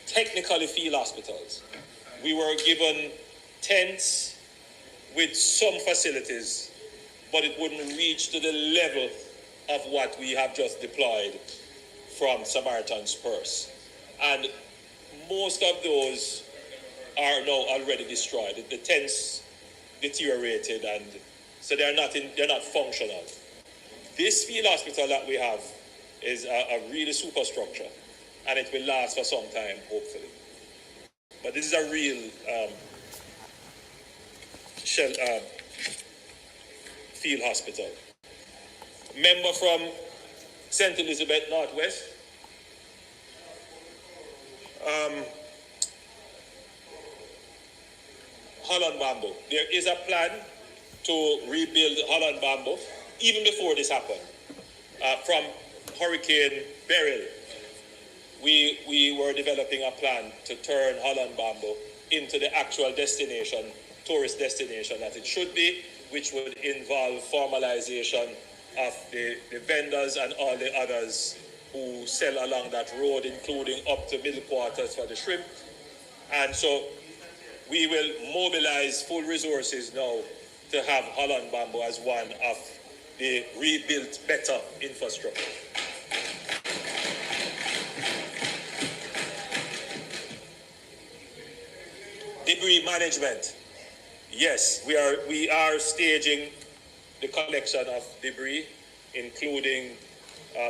[SPEAKER 16] technically field hospitals. We were given tents with some facilities, but it wouldn't reach to the level of what we have just deployed from Samaritan's Purse. And most of those are now already destroyed. The tents deteriorated, and so they're not functional. This field hospital that we have is a really superstructure, and it will last for some time, hopefully. But this is a real field hospital. Member from St. Elizabeth Northwest. Holland Bamboo. There is a plan to rebuild Holland Bamboo even before this happened. From Hurricane Beryl, we were developing a plan to turn Holland Bamboo into the actual destination, tourist destination that it should be, which would involve formalization of the vendors and all the others who sell along that road, including up to middle quarters for the shrimp. And so we will mobilize full resources now to have Holland Bamboo as one of the rebuilt better infrastructure. Debris management. Yes, we are staging the collection of debris, including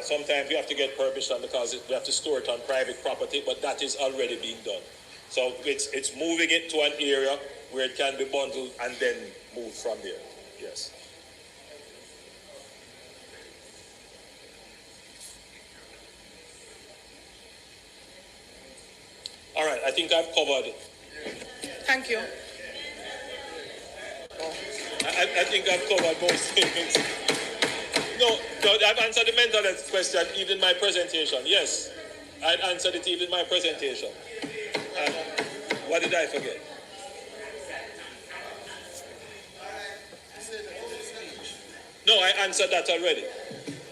[SPEAKER 16] sometimes we have to get permission because we have to store it on private property, but that is already being done. So it's moving it to an area where it can be bundled and then moved from there. Yes. All right, I think I've covered.
[SPEAKER 2] Thank you.
[SPEAKER 16] I think I've covered most things. No, I've answered the mental health question even in my presentation. Yes, I answered it even in my presentation. What did I forget? No, I answered that already.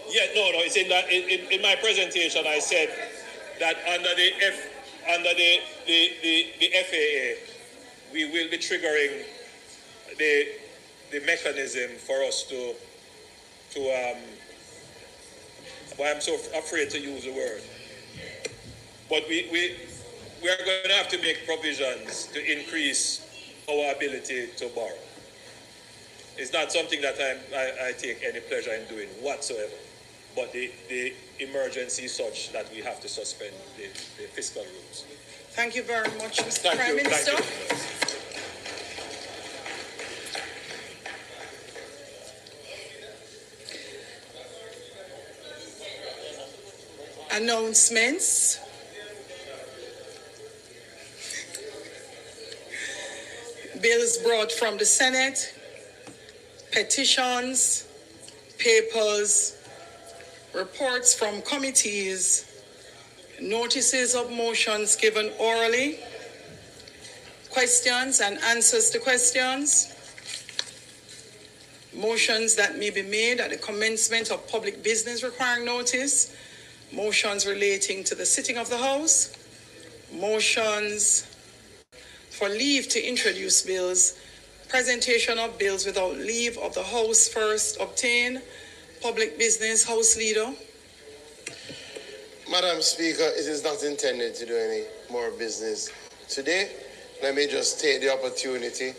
[SPEAKER 16] Yeah, no, it's in that in my presentation. I said that under the FAA, we will be triggering the mechanism for us to well, I'm so afraid to use the word, but we are going to have to make provisions to increase our ability to borrow. It's not something that I take any pleasure in doing whatsoever, but the emergency is such that we have to suspend the fiscal rules.
[SPEAKER 2] Thank you very much, Mr. Prime Minister. Announcements. Bills brought from the Senate, petitions, papers, reports from committees, notices of motions given orally, questions and answers to questions, motions that may be made at the commencement of public business requiring notice, motions relating to the sitting of the House, motions for leave to introduce bills, presentation of bills without leave of the House first obtained, public business, House Leader.
[SPEAKER 10] Madam Speaker, it is not intended to do any more business today. Let me just take the opportunity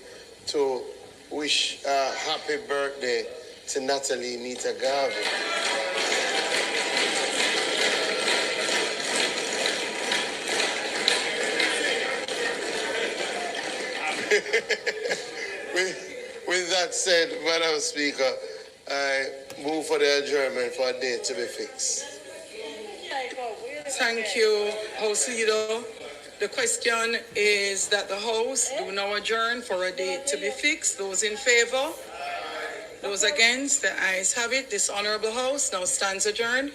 [SPEAKER 10] to wish a happy birthday to Natalie Nita Garvey. With that said, Madam Speaker, I move for the adjournment for a date to be fixed.
[SPEAKER 2] Thank you, House Leader. The question is that the House do now adjourn for a date to be fixed. Those in favor? Those against? The ayes have it. This Honorable House now stands adjourned.